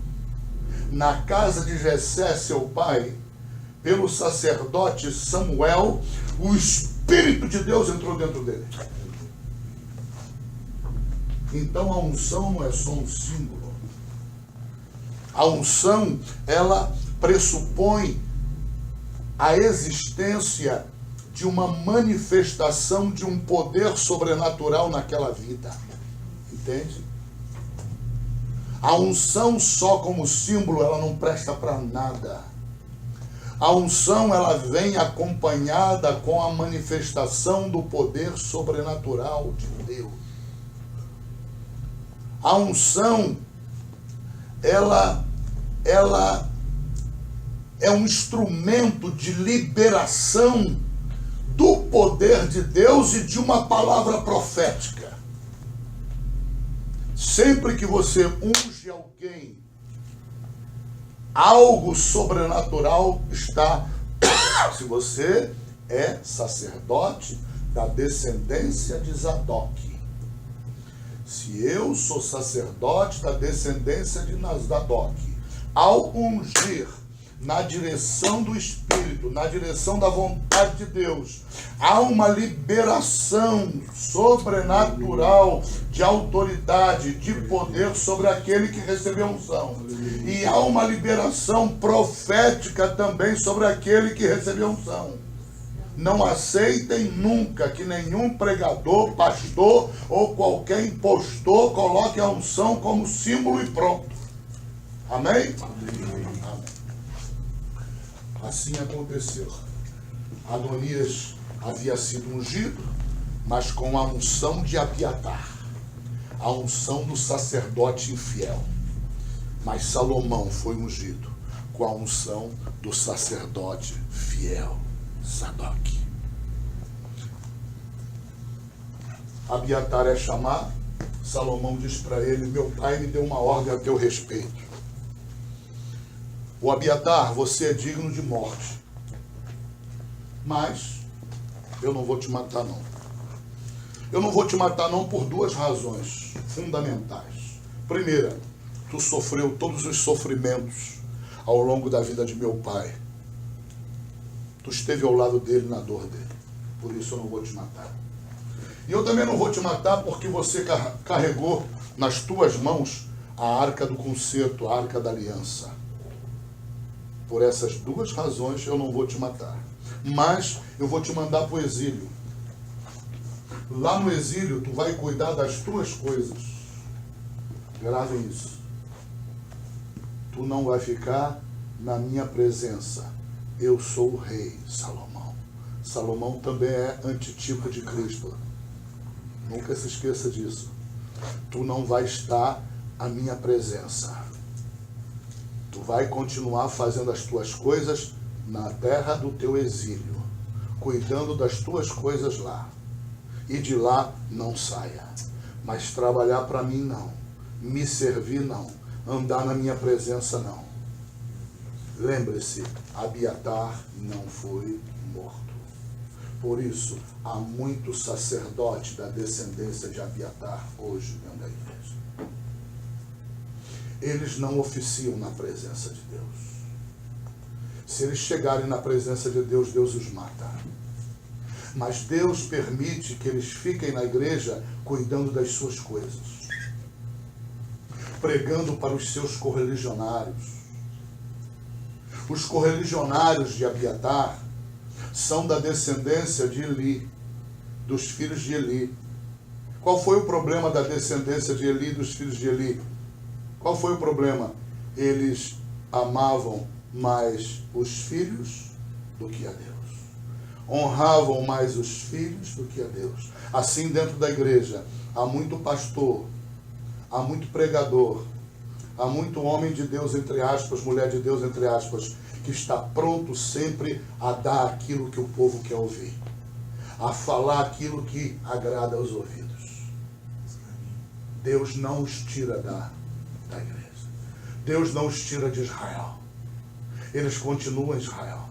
na casa de Jessé, seu pai, pelo sacerdote Samuel, o Espírito de Deus entrou dentro dele. Então a unção não é só um símbolo. A unção, ela pressupõe a existência de uma manifestação de um poder sobrenatural naquela vida. Entende? A unção só como símbolo, ela não presta para nada. A unção, ela vem acompanhada com a manifestação do poder sobrenatural de Deus. A unção, ela é um instrumento de liberação do poder de Deus e de uma palavra profética. Sempre que você unge alguém, algo sobrenatural está. Se você é sacerdote da descendência de Zadok, se eu sou sacerdote da descendência de Zadok, ao ungir na direção do Espírito, na direção da vontade de Deus, há uma liberação sobrenatural de autoridade, de poder sobre aquele que recebeu a unção. E há uma liberação profética também sobre aquele que recebeu a unção. Não aceitem nunca que nenhum pregador, pastor ou qualquer impostor coloque a unção como símbolo e pronto. Amém? Amém. Assim aconteceu. Adonias havia sido ungido, mas com a unção de Abiatar, a unção do sacerdote infiel. Mas Salomão foi ungido com a unção do sacerdote fiel. Zadok. Abiatar é chamar. Salomão diz para ele: meu pai me deu uma ordem a teu respeito. O Abiatar, você é digno de morte. Mas eu não vou te matar não. Eu não vou te matar não por duas razões fundamentais. Primeira, tu sofreu todos os sofrimentos ao longo da vida de meu pai. Tu esteve ao lado dele na dor dele. Por isso eu não vou te matar. E eu também não vou te matar porque você carregou nas tuas mãos a arca do concerto, a arca da aliança. Por essas duas razões eu não vou te matar. Mas eu vou te mandar para o exílio. Lá no exílio tu vai cuidar das tuas coisas. Gravem isso. Tu não vai ficar na minha presença. Eu sou o rei, Salomão. Salomão também é antitipo de Cristo. Nunca se esqueça disso. Tu não vai estar à minha presença. Tu vai continuar fazendo as tuas coisas na terra do teu exílio, cuidando das tuas coisas lá. E de lá não saia. Mas trabalhar para mim não. Me servir não. Andar na minha presença não. Lembre-se, Abiatar não foi morto. Por isso, há muito sacerdote da descendência de Abiatar hoje dentro da igreja. Eles não oficiam na presença de Deus. Se eles chegarem na presença de Deus, Deus os mata. Mas Deus permite que eles fiquem na igreja cuidando das suas coisas. Pregando para os seus correligionários. Os correligionários de Abiatar são da descendência de Eli, dos filhos de Eli. Qual foi o problema da descendência de Eli, dos filhos de Eli? Qual foi o problema? Eles amavam mais os filhos do que a Deus. Honravam mais os filhos do que a Deus. Assim, dentro da igreja, há muito pastor, há muito pregador, há muito homem de Deus, entre aspas, mulher de Deus, entre aspas, que está pronto sempre a dar aquilo que o povo quer ouvir, a falar aquilo que agrada aos ouvidos. Deus não os tira da igreja. Deus não os tira de Israel. Eles continuam em Israel.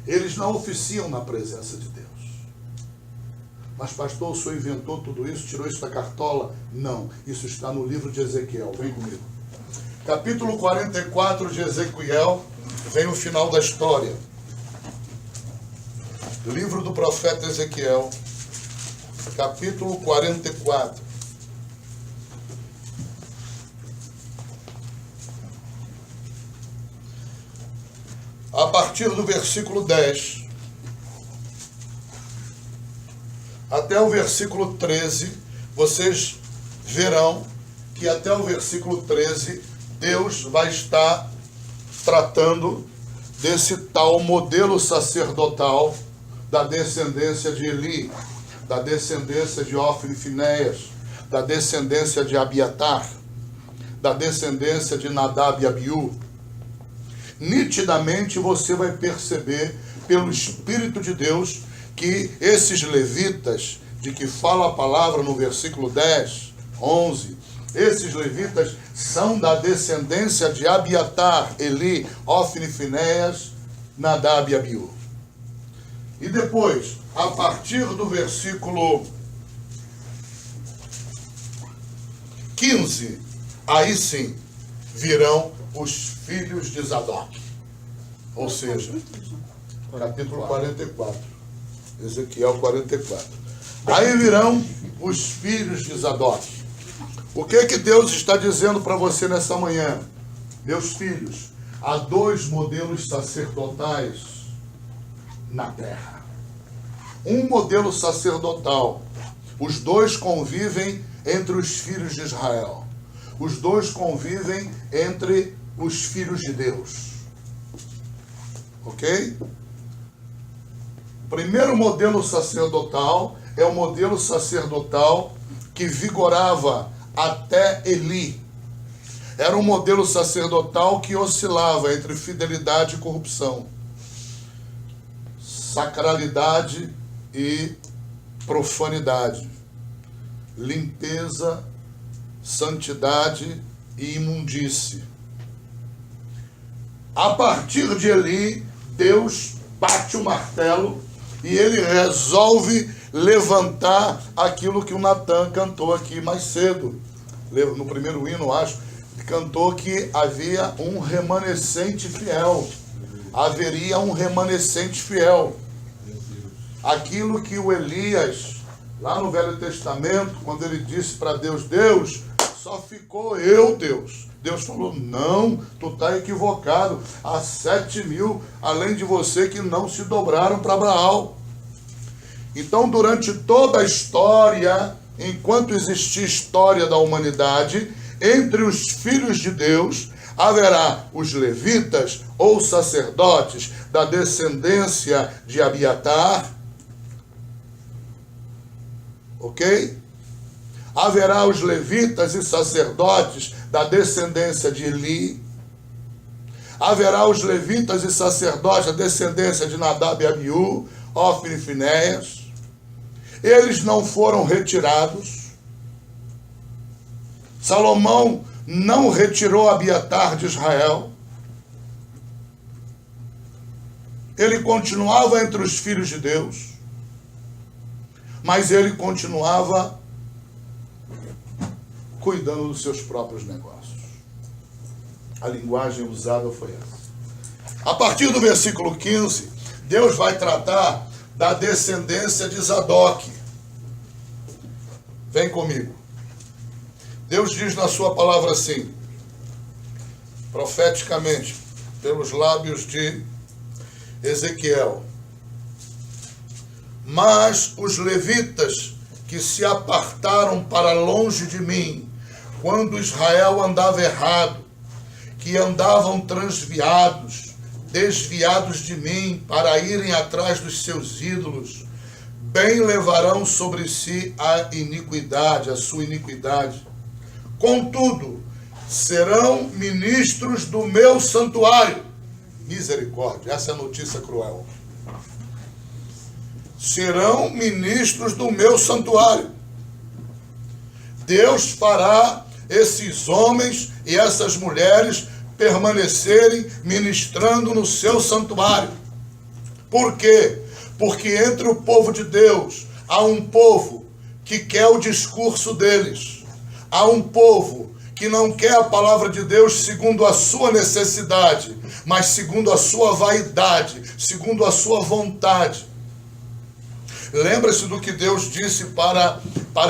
Eles não oficiam na presença de Deus. Mas pastor, o senhor inventou tudo isso, tirou isso da cartola? Não, isso está no livro de Ezequiel. Vem comigo. Capítulo 44 de Ezequiel, vem o final da história. Livro do profeta Ezequiel, capítulo 44. A partir do versículo 10 até o versículo 13, vocês verão que até o versículo 13, Deus vai estar tratando desse tal modelo sacerdotal da descendência de Eli, da descendência de Ofni e Finéias, da descendência de Abiatar, da descendência de Nadab e Abiú. Nitidamente você vai perceber pelo Espírito de Deus que esses levitas, de que fala a palavra no versículo 10, 11, esses levitas são da descendência de Abiatar, Eli, Ofni e Finéias, Nadab e Abiú. E depois, a partir do versículo 15, aí sim virão os filhos de Zadok. Ou seja, capítulo 44. Ezequiel 44. Aí virão os filhos de Zadok. O que Deus está dizendo para você nessa manhã? Meus filhos, há dois modelos sacerdotais na terra. Um modelo sacerdotal. Os dois convivem entre os filhos de Israel. Os dois convivem entre os filhos de Deus. Ok? O primeiro modelo sacerdotal é o modelo sacerdotal que vigorava até Eli. Era um modelo sacerdotal que oscilava entre fidelidade e corrupção. sacralidade e profanidade, limpeza, santidade e imundície. A partir de Eli, Deus bate o martelo e ele resolve levantar aquilo que o Natan cantou aqui mais cedo. No primeiro hino, acho, cantou que havia um remanescente fiel. Haveria um remanescente fiel. Aquilo que o Elias, lá no Velho Testamento, quando ele disse para Deus, Deus, só ficou eu, Deus. Deus falou, não, tu está equivocado. Há 7.000, além de você, que não se dobraram para Baal. Então, durante toda a história, enquanto existir história da humanidade, entre os filhos de Deus, haverá os levitas ou sacerdotes da descendência de Abiatar, ok? Haverá os levitas e sacerdotes da descendência de Eli. Haverá os levitas e sacerdotes da descendência de Nadab e Abiú, Ofni e Finéias. Eles não foram retirados. Salomão não retirou Abiatar de Israel. Ele continuava entre os filhos de Deus, mas ele continuava cuidando dos seus próprios negócios. A linguagem usada foi essa. A partir do versículo 15, Deus vai tratar da descendência de Zadok. Vem comigo. Deus diz na sua palavra assim, profeticamente, pelos lábios de Ezequiel: mas os levitas que se apartaram para longe de mim, quando Israel andava errado, que andavam transviados, desviados de mim, para irem atrás dos seus ídolos, bem levarão sobre si a iniquidade, a sua iniquidade. Contudo, serão ministros do meu santuário. Misericórdia, essa é a notícia cruel. Serão ministros do meu santuário. Deus fará esses homens e essas mulheres permanecerem ministrando no seu santuário. Por quê? Porque entre o povo de Deus há um povo que quer o discurso deles. Há um povo que não quer a palavra de Deus segundo a sua necessidade, mas segundo a sua vaidade, segundo a sua vontade. Lembra-se do que Deus disse para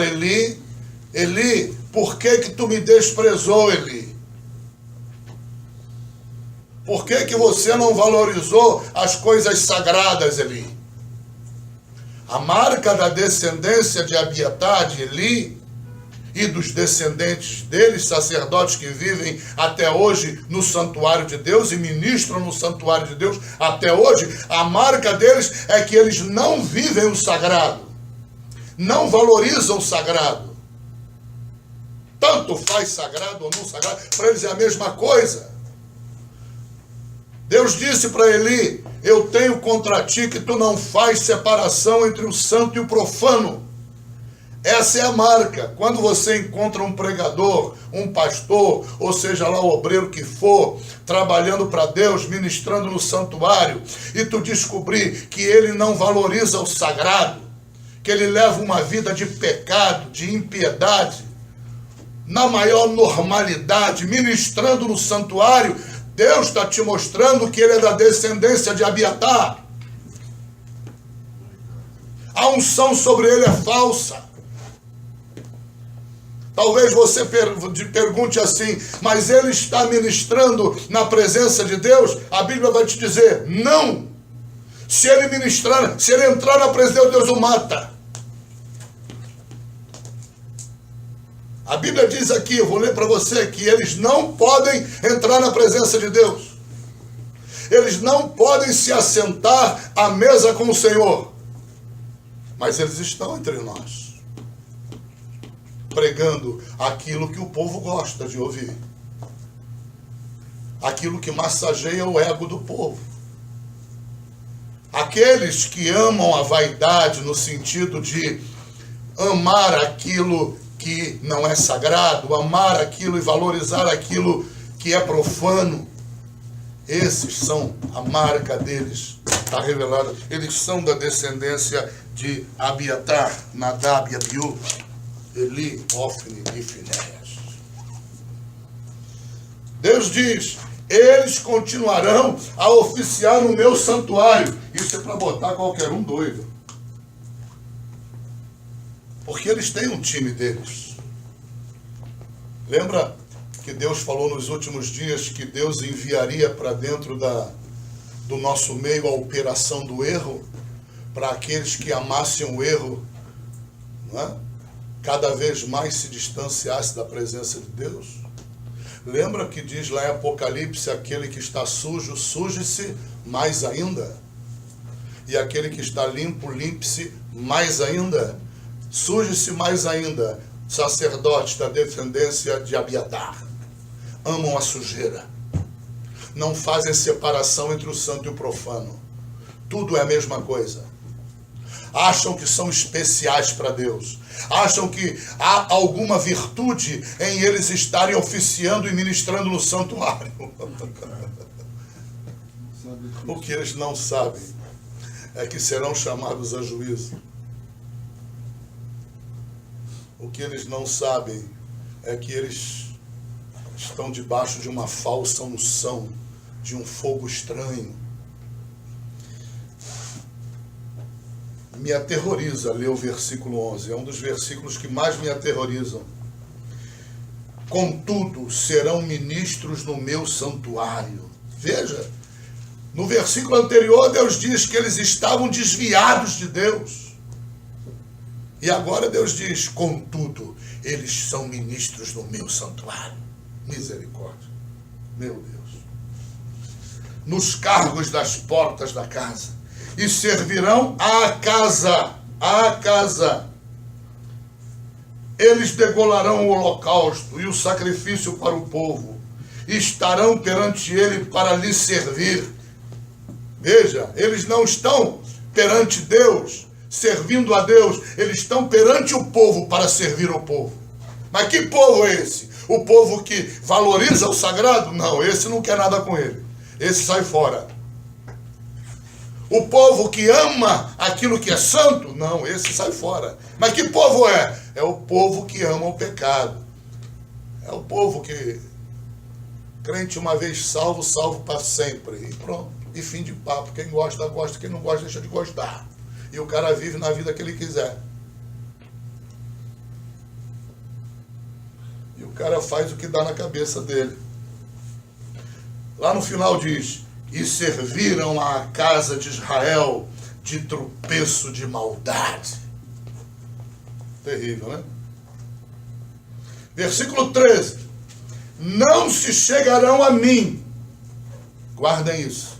Eli? Eli, por que tu me desprezou, Eli? Por que você não valorizou as coisas sagradas, Eli? A marca da descendência de Abiatar, de Eli, e dos descendentes deles, sacerdotes que vivem até hoje no santuário de Deus e ministram no santuário de Deus até hoje, a marca deles é que eles não vivem o sagrado, não valorizam o sagrado. Tanto faz sagrado ou não sagrado, para eles é a mesma coisa. Deus disse para Eli: eu tenho contra ti que tu não faz separação entre o santo e o profano. Essa é a marca. Quando você encontra um pregador, um pastor, ou seja lá o obreiro que for, trabalhando para Deus, ministrando no santuário, e tu descobrir que ele não valoriza o sagrado, que ele leva uma vida de pecado, de impiedade, na maior normalidade, ministrando no santuário, Deus está te mostrando que ele é da descendência de Abiatar. A unção sobre ele é falsa. Talvez você pergunte assim, mas ele está ministrando na presença de Deus? A Bíblia vai te dizer, não. Se ele ministrar, se ele entrar na presença de Deus, o mata. A Bíblia diz aqui, eu vou ler para você, que eles não podem entrar na presença de Deus. Eles não podem se assentar à mesa com o Senhor. Mas eles estão entre nós, pregando aquilo que o povo gosta de ouvir, aquilo que massageia o ego do povo, Aqueles que amam a vaidade no sentido de amar aquilo que não é sagrado, amar aquilo e valorizar aquilo que é profano, esses são a marca deles, está revelada. Eles são da descendência de Abiatar, Nadab e Abiú, Eli, Ofni e Finéias. Deus diz: eles continuarão a oficiar no meu santuário. Isso é para botar qualquer um doido. Porque eles têm um time deles. Lembra que Deus falou nos últimos dias que Deus enviaria para dentro do nosso meio a operação do erro, para aqueles que amassem o erro, não é? Cada vez mais se distanciasse da presença de Deus? Lembra que diz lá em Apocalipse: aquele que está sujo, suje-se mais ainda. E aquele que está limpo, limpe-se mais ainda. Suje-se mais ainda. Sacerdotes da descendência de Abiatar amam a sujeira. Não fazem separação entre o santo e o profano. Tudo é a mesma coisa. Acham que são especiais para Deus. Acham que há alguma virtude em eles estarem oficiando e ministrando no santuário. O que eles não sabem é que serão chamados a juízo. O que eles não sabem é que eles estão debaixo de uma falsa unção, de um fogo estranho. Me aterroriza ler o versículo 11, é um dos versículos que mais me aterrorizam. Contudo, serão ministros no meu santuário. Veja, no versículo anterior Deus diz que eles estavam desviados de Deus. E agora Deus diz: contudo, eles são ministros no meu santuário. Misericórdia. Meu Deus. Nos cargos das portas da casa. E servirão à casa. À casa. Eles degolarão o holocausto e o sacrifício para o povo. E estarão perante ele para lhe servir. Veja, eles não estão perante Deus, servindo a Deus. Eles estão perante o povo para servir ao povo. Mas que povo é esse? O povo que valoriza o sagrado? Não, esse não quer nada com ele. Esse sai fora. O povo que ama aquilo que é santo? Não, esse sai fora. Mas que povo é? É o povo que ama o pecado. É o povo que... crente uma vez salvo, salvo para sempre. E pronto. E fim de papo. Quem gosta, gosta. Quem não gosta, deixa de gostar. E o cara vive na vida que ele quiser. E o cara faz o que dá na cabeça dele. Lá no final diz: e serviram à casa de Israel de tropeço de maldade. Terrível, né? Versículo 13. Não se chegarão a mim. Guardem isso.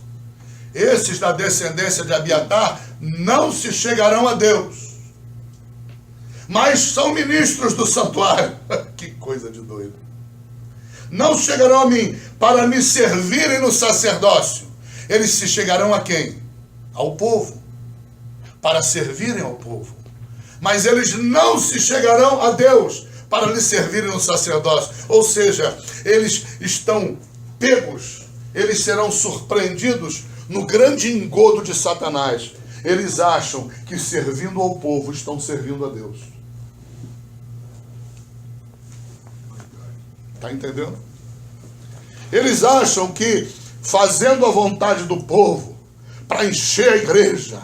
Esses da descendência de Abiatar não se chegarão a Deus, mas são ministros do santuário. Que coisa de doido. Não chegarão a mim para me servirem no sacerdócio. Eles se chegarão a quem? Ao povo, para servirem ao povo. Mas eles não se chegarão a Deus para lhe servirem no sacerdócio. Ou seja, eles estão pegos, eles serão surpreendidos no grande engodo de Satanás. Eles acham que servindo ao povo estão servindo a Deus. Está entendendo? Eles acham que fazendo a vontade do povo para encher a igreja,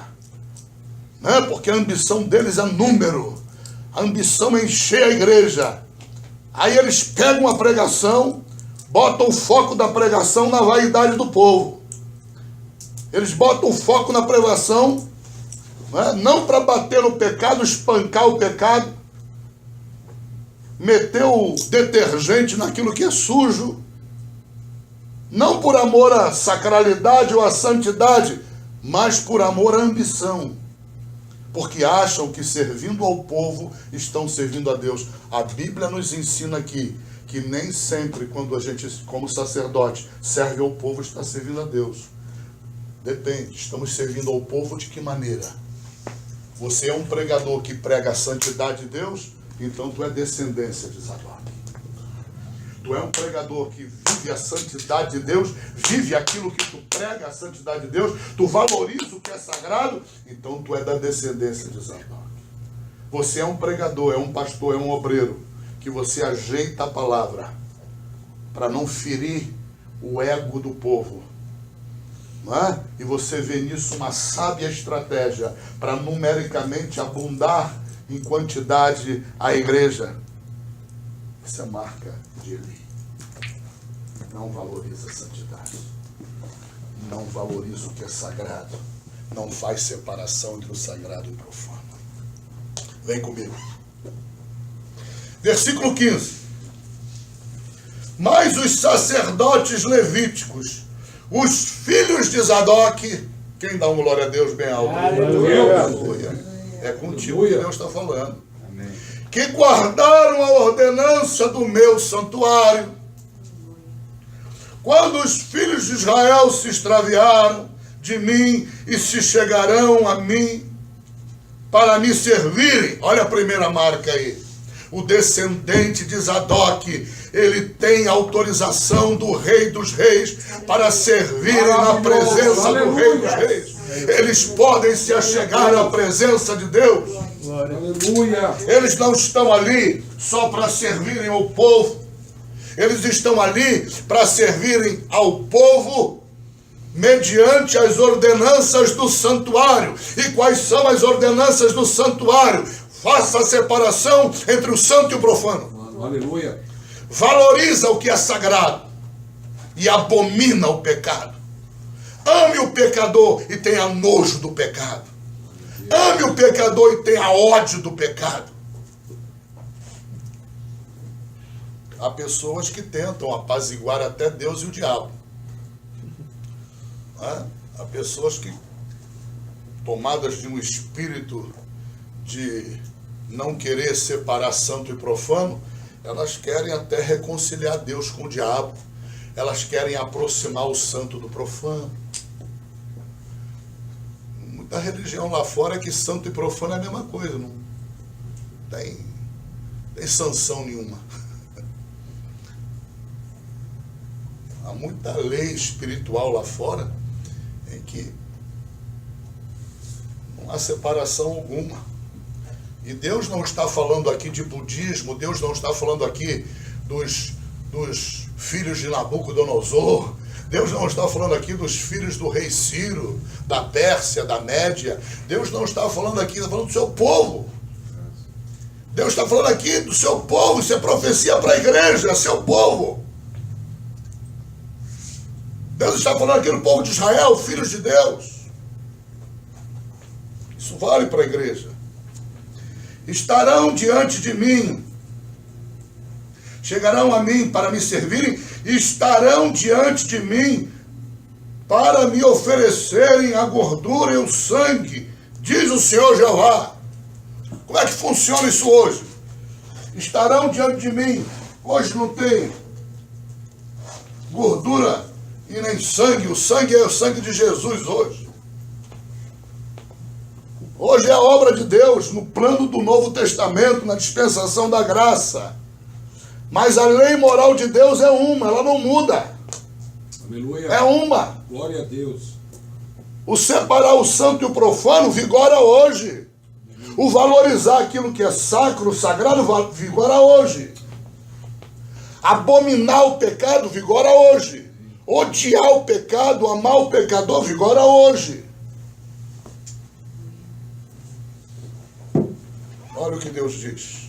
né? Porque a ambição deles é número, a ambição é encher a igreja. Aí eles pegam a pregação, botam o foco da pregação na vaidade do povo. Eles botam o foco na pregação, né? Não para bater no pecado, espancar o pecado, meter o detergente naquilo que é sujo, não por amor à sacralidade ou à santidade, mas por amor à ambição, porque acham que servindo ao povo estão servindo a Deus. A Bíblia nos ensina aqui que nem sempre quando a gente, como sacerdote, serve ao povo, está servindo a Deus. Depende, estamos servindo ao povo de que maneira? Você é um pregador que prega a santidade de Deus, então tu é descendência de Zadok. Tu é um pregador que vive a santidade de Deus, vive aquilo que tu prega, a santidade de Deus, tu valoriza o que é sagrado, então tu é da descendência de Zadok. Você é um pregador, é um pastor, é um obreiro, que você ajeita a palavra para não ferir o ego do povo. Não é? E você vê nisso uma sábia estratégia para numericamente abundar em quantidade a igreja. Essa é marca de Eli. Não valoriza a santidade. Não valoriza o que é sagrado. Não faz separação entre o sagrado e o profano. Vem comigo. Versículo 15. Mas os sacerdotes levíticos, os filhos de Zadok, quem dá uma glória a Deus bem alto? Aleluia. É contigo que Deus está falando. Amém. Que guardaram a ordenança do meu santuário. Quando os filhos de Israel se extraviaram de mim e se chegarão a mim para me servirem. Olha a primeira marca aí. O descendente de Zadok, ele tem autorização do Rei dos Reis para servirem na presença do Rei dos Reis. Eles podem se achegar à presença de Deus. Aleluia. Eles não estão ali só para servirem ao povo. Eles estão ali para servirem ao povo mediante as ordenanças do santuário. E quais são as ordenanças do santuário? Faça a separação entre o santo e o profano. Aleluia. Valoriza o que é sagrado e abomina o pecado. Ame o pecador e tenha nojo do pecado. Ame o pecador e tenha ódio do pecado. Há pessoas que tentam apaziguar até Deus e o diabo. Há pessoas que, tomadas de um espírito de não querer separar santo e profano, elas querem até reconciliar Deus com o diabo. Elas querem aproximar o santo do profano. Muita religião lá fora é que santo e profano é a mesma coisa. Não tem sanção nenhuma. Há muita lei espiritual lá fora em que não há separação alguma. E Deus não está falando aqui de budismo, Deus não está falando aqui dos filhos de Nabucodonosor, Deus não está falando aqui dos filhos do rei Ciro, da Pérsia, da Média. Deus não está falando aqui, está falando do seu povo. Deus está falando aqui do seu povo, isso é profecia para a igreja, é seu povo. Deus está falando aqui do povo de Israel, filhos de Deus. Isso vale para a igreja. Estarão diante de mim, chegarão a mim para me servirem, estarão diante de mim para me oferecerem a gordura e o sangue, diz o Senhor Jeová. Como é que funciona isso hoje? Estarão diante de mim. Hoje não tem gordura e nem sangue. O sangue é o sangue de Jesus hoje. Hoje é a obra de Deus no plano do Novo Testamento, na dispensação da graça. Mas a lei moral de Deus é uma, ela não muda. Aleluia. É uma. Glória a Deus. O separar o santo e o profano vigora hoje. O valorizar aquilo que é sacro, sagrado, vigora hoje. Abominar o pecado vigora hoje. Odiar o pecado, amar o pecador vigora hoje. Olha o que Deus diz.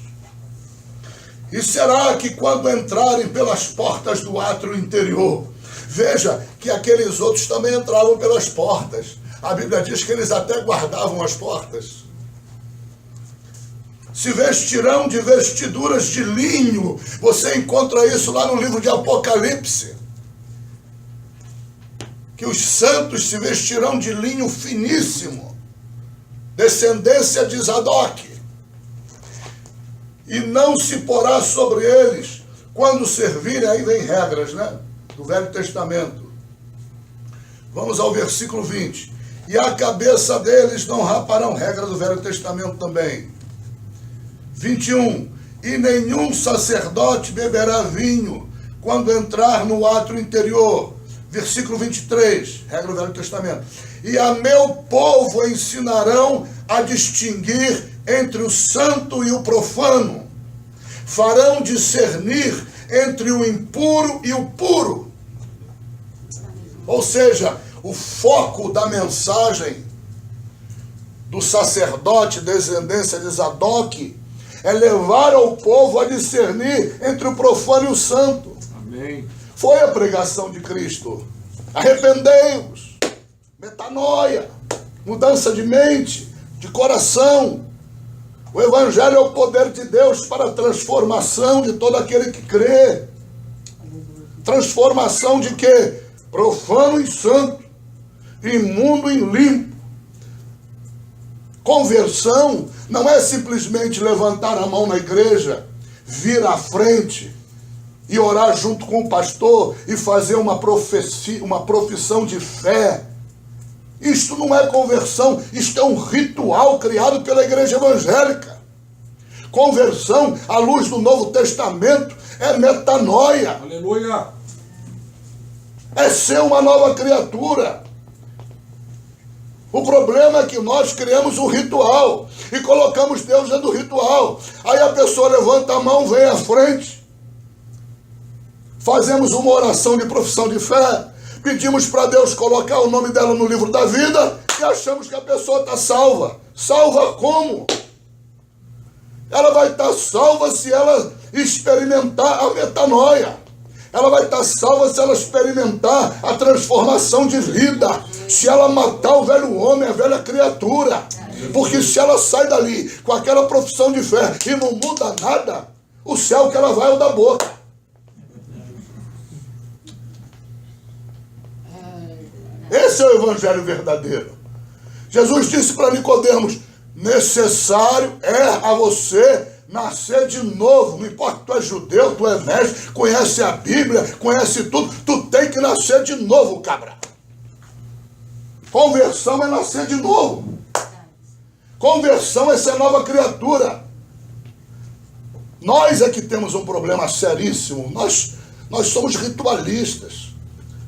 E será que quando entrarem pelas portas do átrio interior, veja que aqueles outros também entravam pelas portas. A Bíblia diz que eles até guardavam as portas. Se vestirão de vestiduras de linho. Você encontra isso lá no livro de Apocalipse. Que os santos se vestirão de linho finíssimo. Descendência de Zadok. E não se porá sobre eles, quando servirem, aí vem regras, né? Do Velho Testamento. Vamos ao versículo 20. E a cabeça deles não raparão, regra do Velho Testamento também. 21. E nenhum sacerdote beberá vinho quando entrar no átrio interior. Versículo 23, regra do Velho Testamento. E a meu povo ensinarão a distinguir entre o santo e o profano. Farão discernir entre o impuro e o puro. Ou seja, o foco da mensagem do sacerdote, descendência de Zadok, é levar ao povo a discernir entre o profano e o santo. Amém. Foi a pregação de Cristo. Arrependei-vos. Metanoia. Mudança de mente, de coração. O Evangelho é o poder de Deus para a transformação de todo aquele que crê. Transformação de quê? Profano em santo, imundo em limpo. Conversão não é simplesmente levantar a mão na igreja, vir à frente e orar junto com o pastor e fazer uma profissão de fé. Isto não é conversão, isto é um ritual criado pela igreja evangélica. Conversão, à luz do Novo Testamento, é metanoia. Aleluia. É ser uma nova criatura. O problema é que nós criamos um ritual e colocamos Deus dentro do ritual. Aí a pessoa levanta a mão, vem à frente. Fazemos uma oração de profissão de fé. Pedimos para Deus colocar o nome dela no livro da vida e achamos que a pessoa está salva. Salva como? Ela vai estar salva se ela experimentar a metanoia. Ela vai estar salva se ela experimentar a transformação de vida. Se ela matar o velho homem, a velha criatura. Porque se ela sai dali com aquela profissão de fé e não muda nada, o céu que ela vai é o da boca. Esse é o evangelho verdadeiro. Jesus disse para Nicodemos: necessário é a você nascer de novo. Não importa que tu é judeu, tu é mestre, conhece a Bíblia, conhece tudo, tu tem que nascer de novo, cabra. Conversão é nascer de novo. Conversão é ser nova criatura. Nós é que temos um problema seríssimo. Nós somos ritualistas.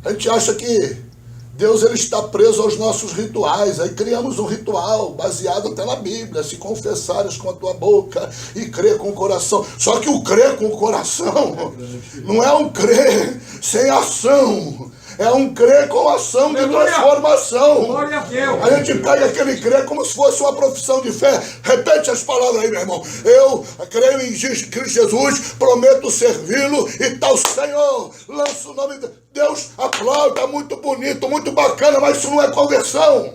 A gente acha que Deus ele está preso aos nossos rituais. Aí criamos um ritual baseado até na Bíblia. Se confessares com a tua boca e crer com o coração. Só que o crer com o coração não é um crer sem ação. É um crer com ação de transformação. Glória a Deus. A gente pega aquele crer como se fosse uma profissão de fé. Repete as palavras aí, meu irmão. Eu creio em Cristo Jesus, prometo servi-lo e tal Senhor. Lança o nome de Deus, aplauda, muito bonito, muito bacana, mas isso não é conversão.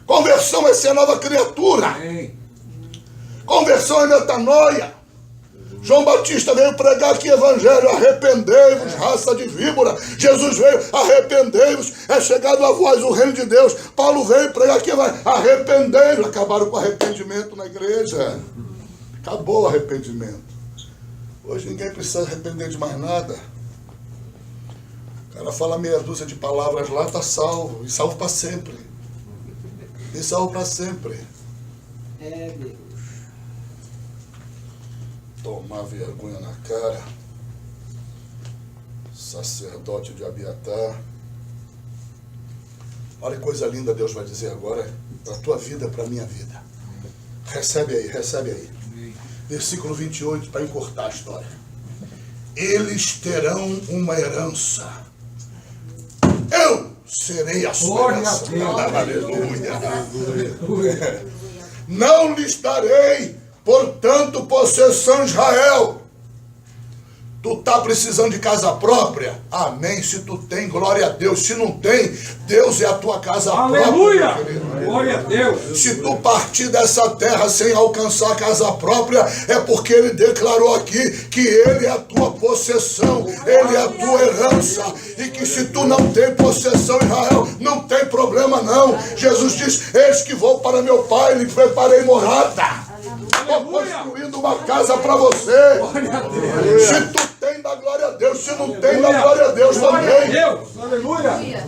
Conversão é ser nova criatura. Amém. Conversão é metanoia. João Batista veio pregar aqui evangelho, arrependei-vos, raça de víbora. Jesus veio, arrependei-vos, é chegado a vós o reino de Deus. Paulo veio pregar aqui, arrependei-vos. Acabaram com arrependimento na igreja. Acabou o arrependimento. Hoje ninguém precisa arrepender de mais nada. O cara fala meia dúzia de palavras lá, está salvo. E salvo para sempre. E salvo para sempre. É, Deus. Tomar vergonha na cara. Sacerdote de Abiatar. Olha que coisa linda Deus vai dizer agora para a tua vida, para a minha vida. Recebe aí, recebe aí. Versículo 28, para encurtar a história. Eles terão uma herança. Eu serei a sua herança. Aleluia. Não lhes darei, portanto, possessão Israel. Tu tá precisando de casa própria? Amém. Se tu tem, glória a Deus. Se não tem, Deus é a tua casa Aleluia. própria. Aleluia! Glória a Deus. Se tu partir dessa terra sem alcançar a casa própria, é porque ele declarou aqui que ele é a tua possessão, ele é a tua herança. E que se tu não tem possessão, Israel, não tem problema não. Jesus diz: eis que vou para meu pai, lhe preparei morada. Estou construindo uma casa para você. Glória a Deus. Se tu tem, dá glória a Deus. Se não tem, dá glória a Deus Glória a também. Deus. Aleluia.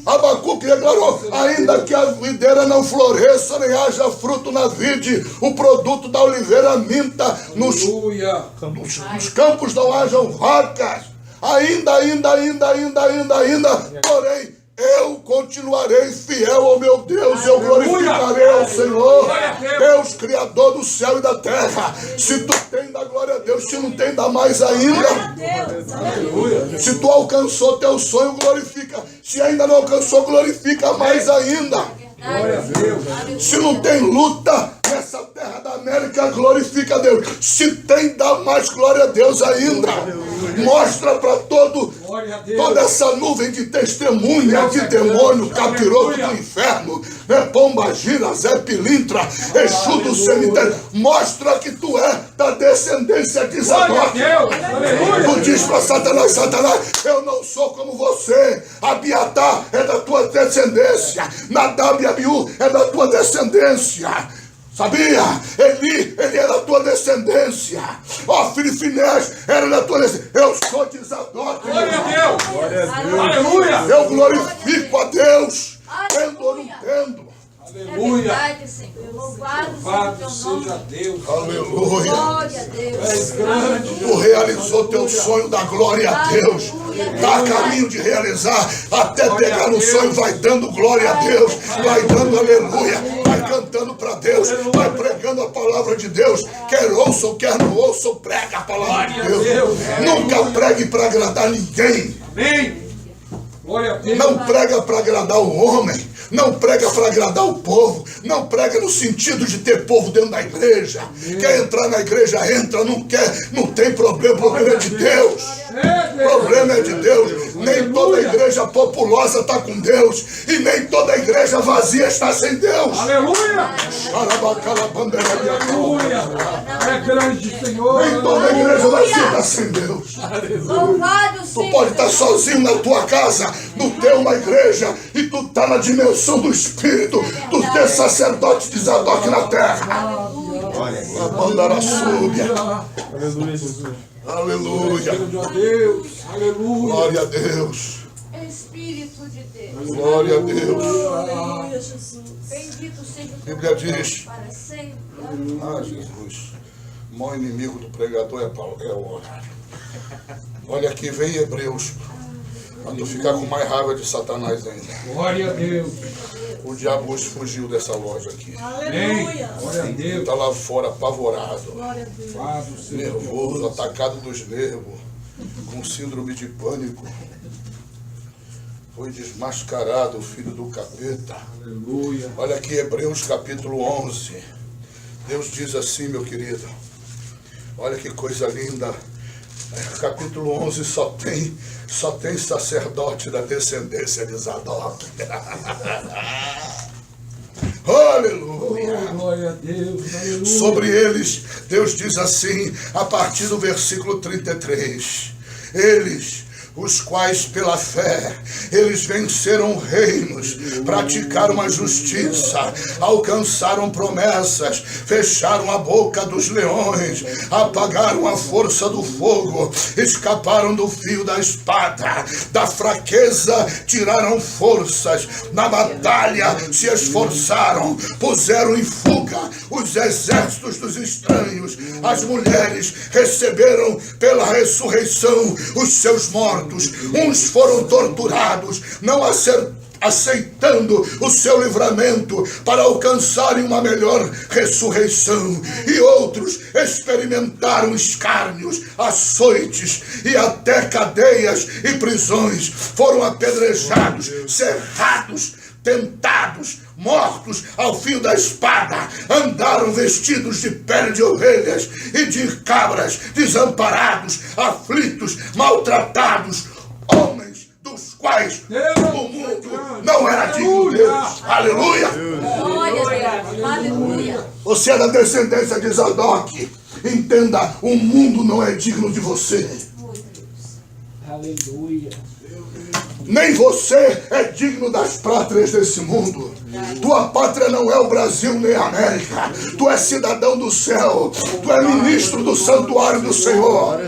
Abacuque declarou: ainda que a videira não floresça, nem haja fruto na vide, o produto da oliveira minta, nos campos não hajam vacas, ainda, porém, eu continuarei fiel ao meu Deus, eu glorificarei ao Senhor, Deus Criador do céu e da terra. Se tu tem, dá glória a Deus. Se não tem, dá mais ainda. Se tu alcançou teu sonho, glorifica. Se ainda não alcançou, glorifica mais ainda. Se não tem luta nessa terra da América, glorifica a Deus. Se tem, dá mais glória a Deus ainda. Mostra para toda essa nuvem de testemunha, de demônio, capiroto do inferno, Pomba Gira, Zé Pilintra, Exu do cemitério. Mostra que tu é da descendência de Zadok. Tu diz para Satanás: Satanás, eu não sou como você. Abiatar é da tua descendência. Nadab e Abiú é da tua descendência. Sabia? Eli é da tua descendência. Ó, Finéias era da tua descendência. Eu sou de Zadok. Glória a Deus. Glória a Deus. Aleluia. Eu glorifico a Deus. Tendo ou não tendo. Aleluia. É verdade, Senhor. Louvado seja Deus. Aleluia. Glória a Deus. És grande. Tu realizou teu sonho da glória a Deus. Está a caminho de realizar. Até pegar no sonho, vai dando glória a Deus. Vai dando aleluia. Vai cantando para Deus. Vai pregando a palavra de Deus. Quer ouçam, quer não ouçam, prega a palavra de Deus. Nunca pregue para agradar ninguém. Amém. Glória a Deus. Não prega para agradar o homem. Não prega para agradar o povo. Não prega no sentido de ter povo dentro da igreja. Quer entrar na igreja, entra. Não quer, não tem problema. O problema é de Deus. O problema é de Deus. Nem toda igreja populosa está com Deus. E nem toda igreja vazia está sem Deus. Aleluia. Aleluia. É grande, Senhor. Nem toda igreja vazia está sem Deus. Louvado seja. Tu pode estar sozinho na tua casa, no teu uma igreja, e tu está na dimensão do Espírito, tu ter sacerdote de Zadok na terra. Mandará súbia. Aleluia, Jesus. Aleluia. Deus. Aleluia. Glória a Deus. Espírito de Deus. Glória a Deus. Aleluia, Jesus. Bendito seja o teu Bíblia diz. para sempre. Ah, Jesus. O maior inimigo do pregador é o horário. Olha aqui, vem Hebreus. Para tu ficar com mais raiva de Satanás ainda. Glória a Deus. O diabo hoje fugiu dessa loja aqui. Amém. Glória a Deus. Está lá fora apavorado, Louvado seja nervoso, atacado dos nervos, com síndrome de pânico. Foi desmascarado o filho do capeta. Aleluia. Olha aqui, Hebreus capítulo 11. Deus diz assim, meu querido. Olha que coisa linda. Capítulo 11 só tem sacerdote da descendência de Zadok. Aleluia. Glória a Deus. Aleluia. Sobre eles, Deus diz assim, a partir do versículo 33. Eles, os quais pela fé, eles venceram reinos, praticaram a justiça, alcançaram promessas, fecharam a boca dos leões, apagaram a força do fogo, escaparam do fio da espada, da fraqueza tiraram forças, na batalha se esforçaram, puseram em fuga os exércitos dos estranhos, as mulheres receberam pela ressurreição os seus mortos. Uns foram torturados, não aceitando o seu livramento para alcançarem uma melhor ressurreição. E outros experimentaram escárnios, açoites e até cadeias e prisões. Foram apedrejados, cerrados, tentados, mortos ao fio da espada, andaram vestidos de pele de ovelhas e de cabras, desamparados, aflitos, maltratados, homens dos quais o mundo não era digno deles. Aleluia! Glória a Deus. Aleluia. Você é da descendência de Zadok. Entenda, o mundo não é digno de você. Aleluia. Nem você é digno das pátrias desse mundo. Tua pátria não é o Brasil nem a América. Tu és cidadão do céu. Tu és ministro do santuário do Senhor.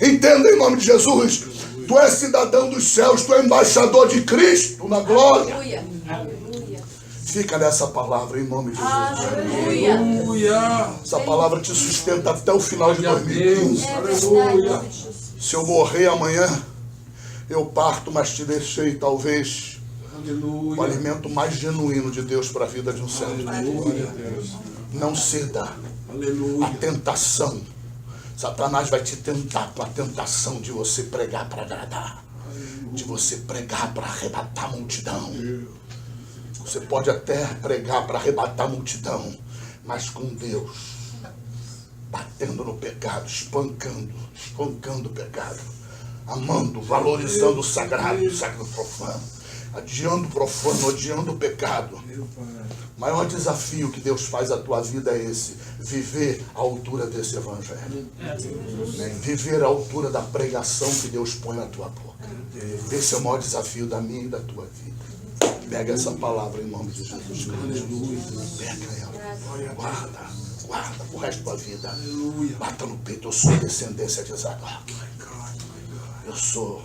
Entenda em nome de Jesus. Tu és cidadão dos céus, tu és embaixador de Cristo na glória. Aleluia. Aleluia. Fica nessa palavra em nome de Jesus. Aleluia. Aleluia. Essa palavra te sustenta até o final de Glória a Deus. 2015. É verdade, Jesus. Se eu morrer amanhã, eu parto, mas te deixei talvez o Aleluia. alimento mais genuíno de Deus para a vida de um servo. Aleluia, Deus. Não ceda à Aleluia. tentação. Satanás vai te tentar com a tentação de você pregar para agradar, de você pregar para arrebatar a multidão. Você pode até pregar para arrebatar a multidão, mas com Deus, batendo no pecado, espancando o pecado, amando, valorizando o sagrado, o sagrado profano, adiando o profano, odiando o pecado. O maior desafio que Deus faz à tua vida é esse: viver à altura desse evangelho. Viver à altura da pregação que Deus põe na tua boca. Esse é o maior desafio da minha e da tua vida. Pega essa palavra em nome de Jesus Cristo. Pega ela. Guarda o resto da vida. Bata no peito: eu sou descendência de Zadok. Eu sou.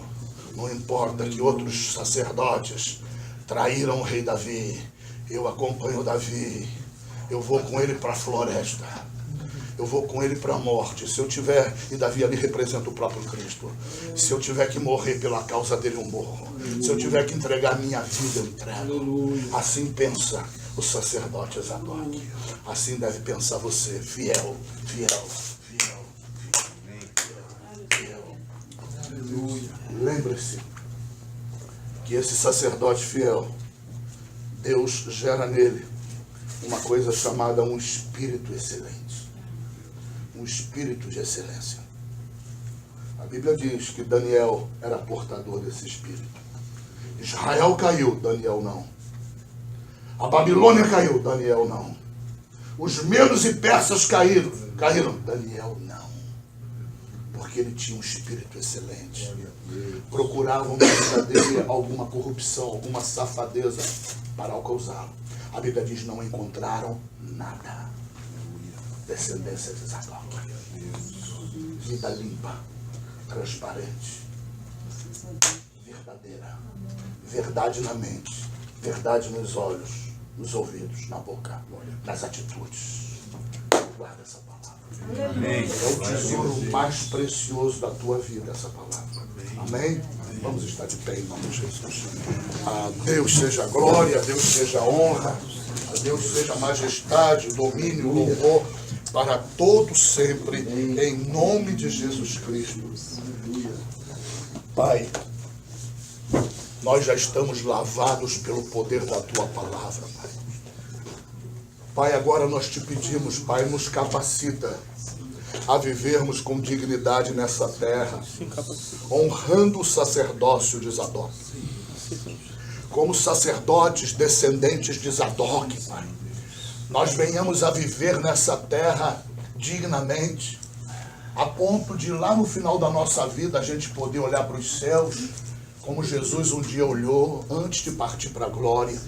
Não importa que outros sacerdotes traíram o rei Davi, eu acompanho Davi. Eu vou com ele para a floresta. Eu vou com ele para a morte. Se eu tiver, e Davi ali representa o próprio Cristo. Se eu tiver que morrer pela causa dele, eu morro. Se eu tiver que entregar minha vida, eu entrego. Assim pensa o sacerdote Zadok. Assim deve pensar você, fiel. Lembre-se que esse sacerdote fiel, Deus gera nele uma coisa chamada um espírito excelente. Um espírito de excelência. A Bíblia diz que Daniel era portador desse espírito. Israel caiu, Daniel não. A Babilônia caiu, Daniel não. Os medos e persas caíram, Daniel não. Porque ele tinha um espírito excelente. Procuravam na vida dele alguma corrupção, alguma safadeza para alcançá-lo. A Bíblia diz: não encontraram nada. Descendência de Zadok. Vida limpa, transparente, verdadeira. Verdade na mente, verdade nos olhos, nos ouvidos, na boca, nas atitudes. Guarda essa palavra. Amém. É o tesouro mais precioso da tua vida, essa palavra. Amém? Vamos estar de pé em nome de Jesus. A Deus seja glória, a Deus seja honra, a Deus seja majestade, domínio, louvor, para todo sempre, em nome de Jesus Cristo. Pai, nós já estamos lavados pelo poder da tua palavra, Pai. Pai, agora nós te pedimos, Pai, nos capacita a vivermos com dignidade nessa terra, honrando o sacerdócio de Zadok. Como sacerdotes descendentes de Zadok, Pai, nós venhamos a viver nessa terra dignamente, a ponto de lá no final da nossa vida a gente poder olhar para os céus, como Jesus um dia olhou antes de partir para a glória,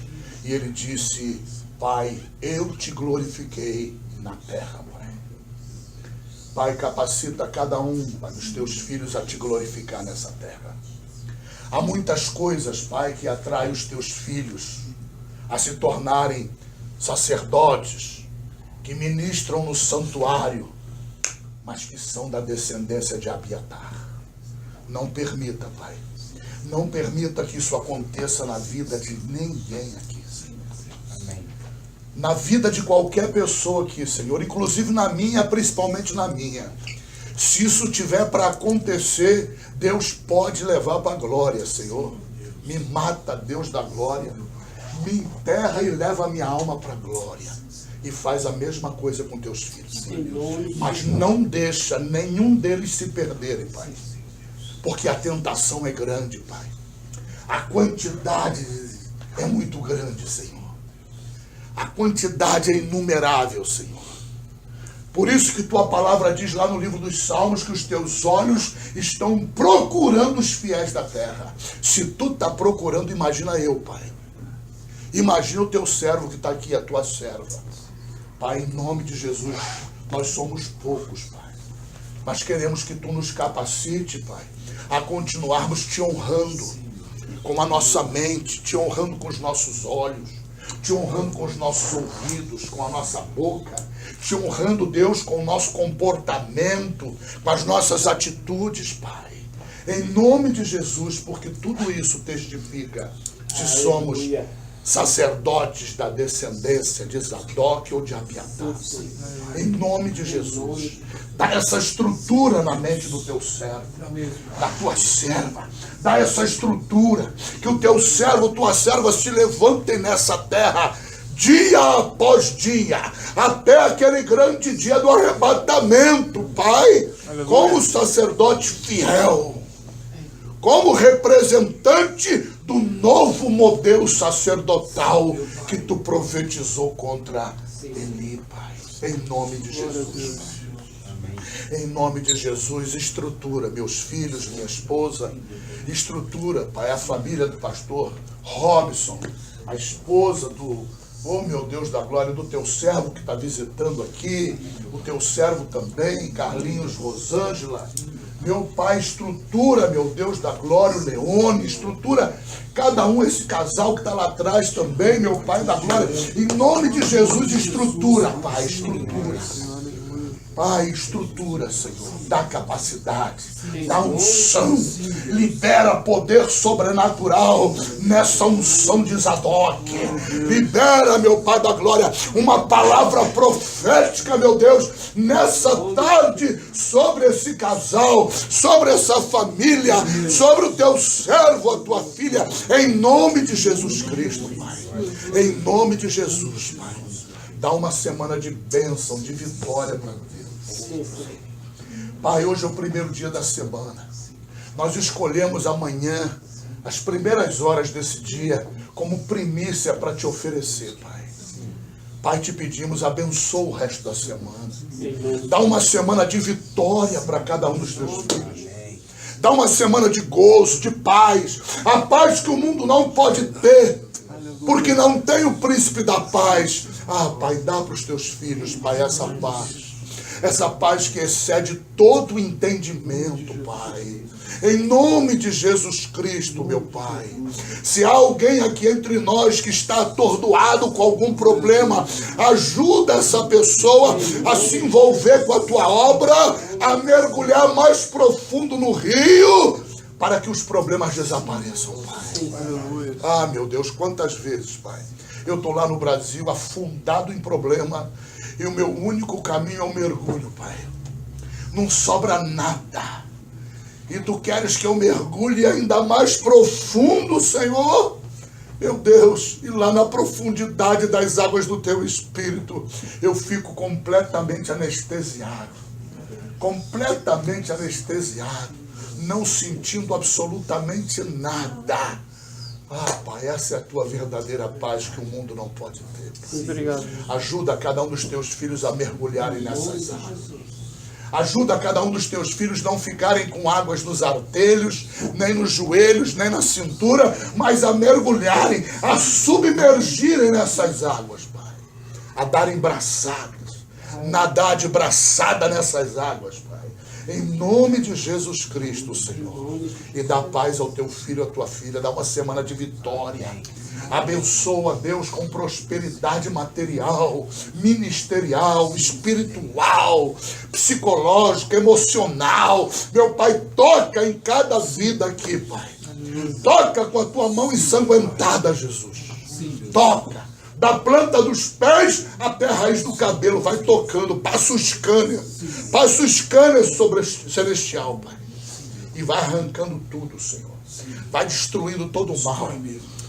e ele disse: Pai, eu te glorifiquei na terra, Pai. Pai, capacita cada um, Pai, dos teus filhos a te glorificar nessa terra. Há muitas coisas, Pai, que atraem os teus filhos a se tornarem sacerdotes, que ministram no santuário, mas que são da descendência de Abiatar. Não permita, Pai. Não permita que isso aconteça na vida de ninguém aqui, Senhor. Amém. Na vida de qualquer pessoa aqui, Senhor, inclusive na minha, principalmente na minha. Se isso tiver para acontecer, Deus pode levar para a glória, Senhor. Me mata, Deus da glória. Me enterra e leva a minha alma para a glória. E faz a mesma coisa com teus filhos. Mas não deixa nenhum deles se perderem, Pai. Porque a tentação é grande, Pai. A quantidade é muito grande, Senhor. A quantidade é inumerável, Senhor. Por isso que tua palavra diz lá no livro dos Salmos que os teus olhos estão procurando os fiéis da terra. Se tu está procurando, imagina eu, Pai. Imagina o teu servo que está aqui, a tua serva. Pai, em nome de Jesus, nós somos poucos, Pai. Mas queremos que tu nos capacite, Pai, a continuarmos te honrando com a nossa mente, te honrando com os nossos olhos, te honrando com os nossos ouvidos, com a nossa boca, te honrando, Deus, com o nosso comportamento, com as nossas atitudes, Pai. Em nome de Jesus, porque tudo isso testifica se somos sacerdotes da descendência de Zadok ou de Abiatar. Em nome de Jesus, dá essa estrutura na mente do teu servo, da tua serva. Dá essa estrutura, que o teu servo, tua serva se levantem nessa terra dia após dia, até aquele grande dia do arrebatamento, Pai, como sacerdote fiel, como representante do novo modelo sacerdotal que tu profetizou contra Eli, Pai. Em nome de Jesus. Em nome de Jesus, estrutura meus filhos, minha esposa, estrutura, Pai, a família do pastor Robson, a esposa do, oh meu Deus da glória, do teu servo que está visitando aqui, o teu servo também, Carlinhos, Rosângela. Meu Pai, estrutura, meu Deus da glória, o Leone, estrutura cada um, esse casal que está lá atrás também, meu Pai da glória. Em nome de Jesus, estrutura, Pai, estrutura. Pai, estrutura, Senhor, dá capacidade, dá unção, libera poder sobrenatural nessa unção de Zadok. Libera, meu Pai da glória, uma palavra profética, meu Deus, nessa tarde, sobre esse casal, sobre essa família, sobre o teu servo, a tua filha, em nome de Jesus Cristo, Pai. Em nome de Jesus, Pai. Dá uma semana de bênção, de vitória para Deus. Pai, hoje é o primeiro dia da semana. Nós escolhemos amanhã, as primeiras horas desse dia, como primícia para te oferecer, Pai. Pai, te pedimos, abençoa o resto da semana. Dá uma semana de vitória para cada um dos teus filhos. Dá uma semana de gozo, de paz. A paz que o mundo não pode ter, porque não tem o príncipe da paz. Ah, Pai, dá para os teus filhos, Pai, essa paz. Essa paz que excede todo o entendimento, Pai. Em nome de Jesus Cristo, meu Pai. Se há alguém aqui entre nós que está atordoado com algum problema, ajuda essa pessoa a se envolver com a tua obra, a mergulhar mais profundo no rio, para que os problemas desapareçam, Pai. Ah, meu Deus, quantas vezes, Pai, eu estou lá no Brasil afundado em problema, e o meu único caminho é o mergulho, Pai. Não sobra nada. E tu queres que eu mergulhe ainda mais profundo, Senhor? Meu Deus, e lá na profundidade das águas do teu Espírito, eu fico completamente anestesiado. Completamente anestesiado. Não sentindo absolutamente nada. Ah, Pai, essa é a tua verdadeira paz que o mundo não pode ter. Obrigado. Ajuda cada um dos teus filhos a mergulharem nessas águas. Ajuda cada um dos teus filhos a não ficarem com águas nos artelhos, nem nos joelhos, nem na cintura, mas a mergulharem, a submergirem nessas águas, Pai. A darem braçadas, nadar de braçada nessas águas, Pai. Em nome de Jesus Cristo, Senhor. E dá paz ao teu filho, à tua filha. Dá uma semana de vitória. Abençoa, Deus, com prosperidade material, ministerial, espiritual, psicológica, emocional. Meu Pai, toca em cada vida aqui, Pai. Toca com a tua mão ensanguentada, Jesus. Toca. Da planta dos pés até a raiz do cabelo, vai tocando, passa o scanner sobre o celestial, Pai, e vai arrancando tudo, Senhor, vai destruindo todo o mal,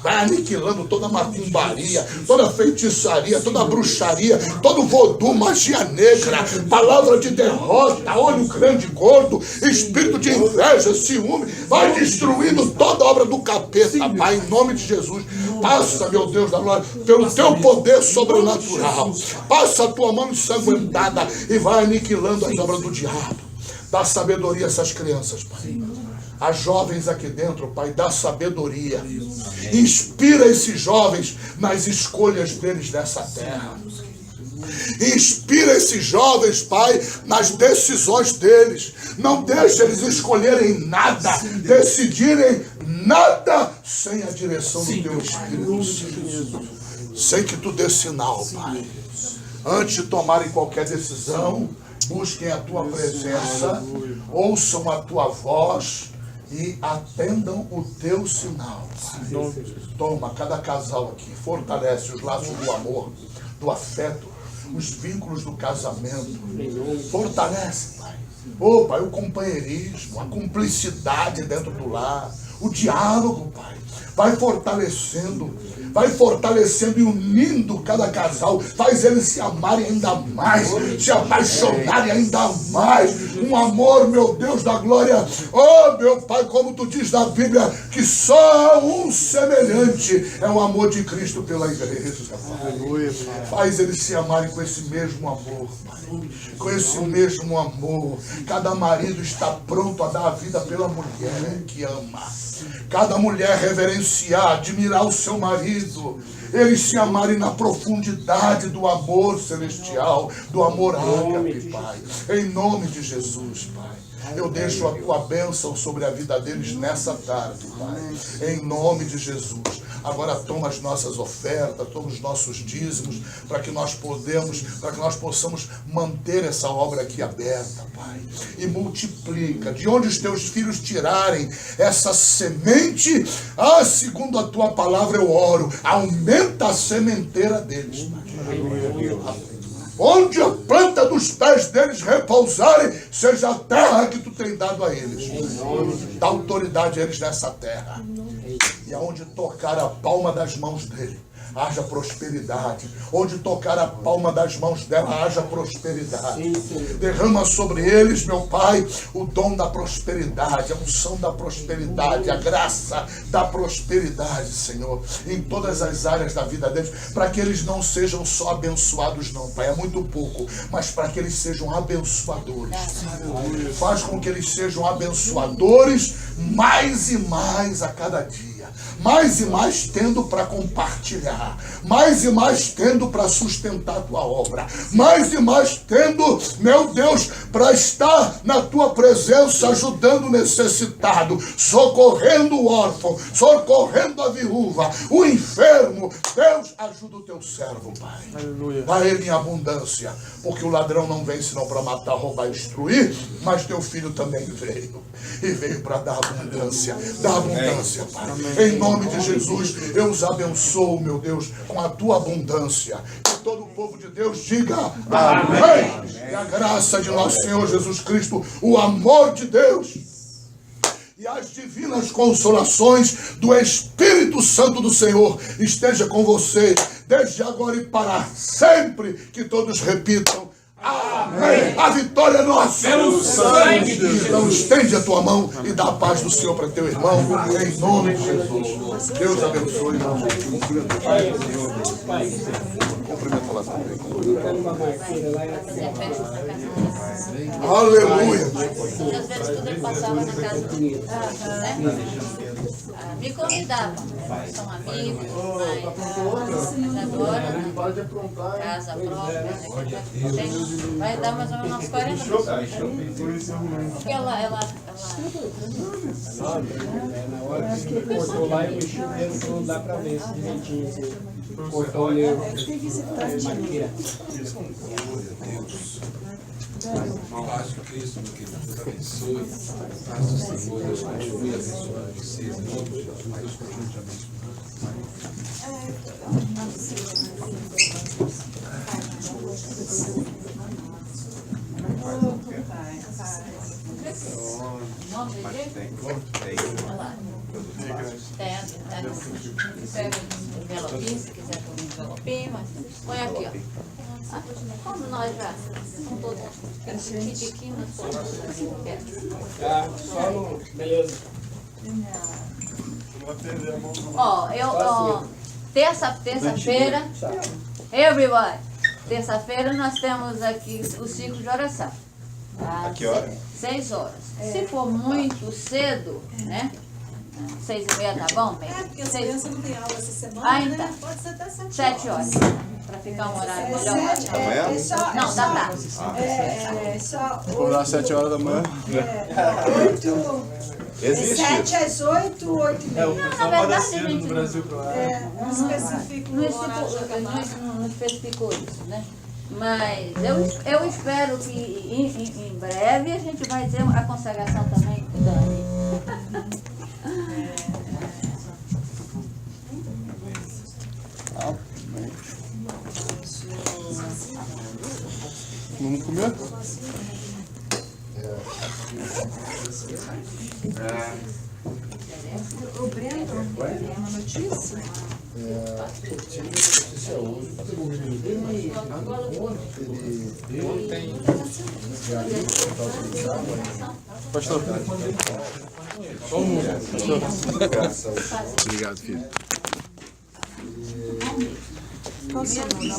vai aniquilando toda macumbaria, toda feitiçaria, toda bruxaria, todo voodoo, magia negra, palavra de derrota, olho grande e gordo, espírito de inveja, ciúme, vai destruindo toda obra do capeta, Pai, em nome de Jesus. Passa, meu Deus da glória, pelo teu poder sobrenatural, passa a tua mão ensanguentada e vai aniquilando as obras do diabo. Dá sabedoria a essas crianças, Pai. As jovens aqui dentro, Pai, dá sabedoria. Inspira esses jovens nas escolhas deles nessa terra. Inspira esses jovens, Pai, nas decisões deles. Não deixe eles escolherem nada, decidirem nada sem a direção do Teu Espírito Santo. Sem que Tu dê sinal, Pai. Antes de tomarem qualquer decisão, busquem a Tua presença, ouçam a Tua voz e atendam o Teu sinal, Pai. Toma cada casal aqui, fortalece os laços do amor, do afeto, os vínculos do casamento. Fortalece, Pai. Oh, Pai, o companheirismo, a cumplicidade dentro do lar, o diálogo, Pai. Vai fortalecendo e unindo cada casal, faz eles se amarem ainda mais, se apaixonarem ainda mais, um amor, meu Deus da glória, oh meu Pai, como Tu diz na Bíblia, que só um semelhante é o amor de Cristo pela igreja, Pai. Faz eles se amarem com esse mesmo amor, Pai, com esse mesmo amor. Cada marido está pronto a dar a vida pela mulher que ama. Cada mulher reverenciar, admirar o seu marido. Eles se amarem na profundidade do amor celestial, do amor ágape, Pai. Em nome de Jesus, Pai. Eu deixo a Tua bênção sobre a vida deles nessa tarde, Pai. Em nome de Jesus. Agora toma as nossas ofertas, toma os nossos dízimos, para que nós possamos manter essa obra aqui aberta, Pai. E multiplica. De onde os Teus filhos tirarem essa semente, segundo a Tua palavra eu oro, aumenta a sementeira deles, Pai. Onde a planta dos pés deles repousarem, seja a terra que Tu tem dado a eles. Dá autoridade a eles nessa terra. E aonde tocar a palma das mãos dele, haja prosperidade. Onde tocar a palma das mãos dela, haja prosperidade. Derrama sobre eles, meu Pai, o dom da prosperidade, a unção da prosperidade, a graça da prosperidade, Senhor, em todas as áreas da vida deles, para que eles não sejam só abençoados, não, Pai, é muito pouco, mas para que eles sejam abençoadores. Faz com que eles sejam abençoadores mais e mais a cada dia. Mais e mais tendo para compartilhar, mais e mais tendo para sustentar a Tua obra, mais e mais tendo, meu Deus, para estar na Tua presença, ajudando o necessitado, socorrendo o órfão, socorrendo a viúva, o enfermo. Deus, ajuda o Teu servo, Pai. Aleluia. Dá ele em abundância, porque o ladrão não vem senão para matar, roubar e destruir, mas Teu filho também veio, e veio para dar abundância. Dá abundância, Pai. Em nome de Jesus, eu os abençoo, meu Deus, com a Tua abundância. Que todo o povo de Deus diga amém. E a graça de nosso Senhor Jesus Cristo, o amor de Deus e as divinas consolações do Espírito Santo do Senhor esteja com você, desde agora e para sempre. Que todos repitam amém. A vitória é nossa. Pelo sangue de Jesus. Então estende a tua mão e dá a paz do Senhor para teu irmão, em nome de Jesus. Deus abençoe, irmão. Cumprimenta lá também. Aleluia. Às vezes quando ele passava na casa me convidava. São amigos, mas agora casa própria, vai dar mais ou menos uns 40 pessoas. Porque ela na hora que cortou lá, eu mexi mesmo, não dá pra ver esse direitinho, assim. Cortou o nervo. Maquia. Paz de Cristo, meu querido, Deus abençoe. Paz do Senhor, Deus continue abençoando vocês. Em nome de Jesus, Deus continue te Pega o envelopinho, se quiser pôr um envelopinho, mas põe aqui, ó. Como nós já são todos pequenos, Tá, só no... Beleza. Terça-feira, everybody, terça-feira nós temos aqui o ciclo de oração. A que hora? 6 horas. Se for muito cedo, né? 6h30 tá bom, bem? Porque as crianças não têm aula essa semana, Ah, né? então. Pode ser até 7 7 horas. Pra ficar um horário melhor. Não, da tarde. Acordar às 7 horas da manhã. 7 às 8, 8 e meia. Na verdade, a gente Não especifico o horário de acabar. não especificou isso, né? Mas eu espero que em breve a gente vai ter a consagração também da Dani. Vamos comer? O Breno tem uma notícia. Pastor. Obrigado, filho. Qual o seu nome?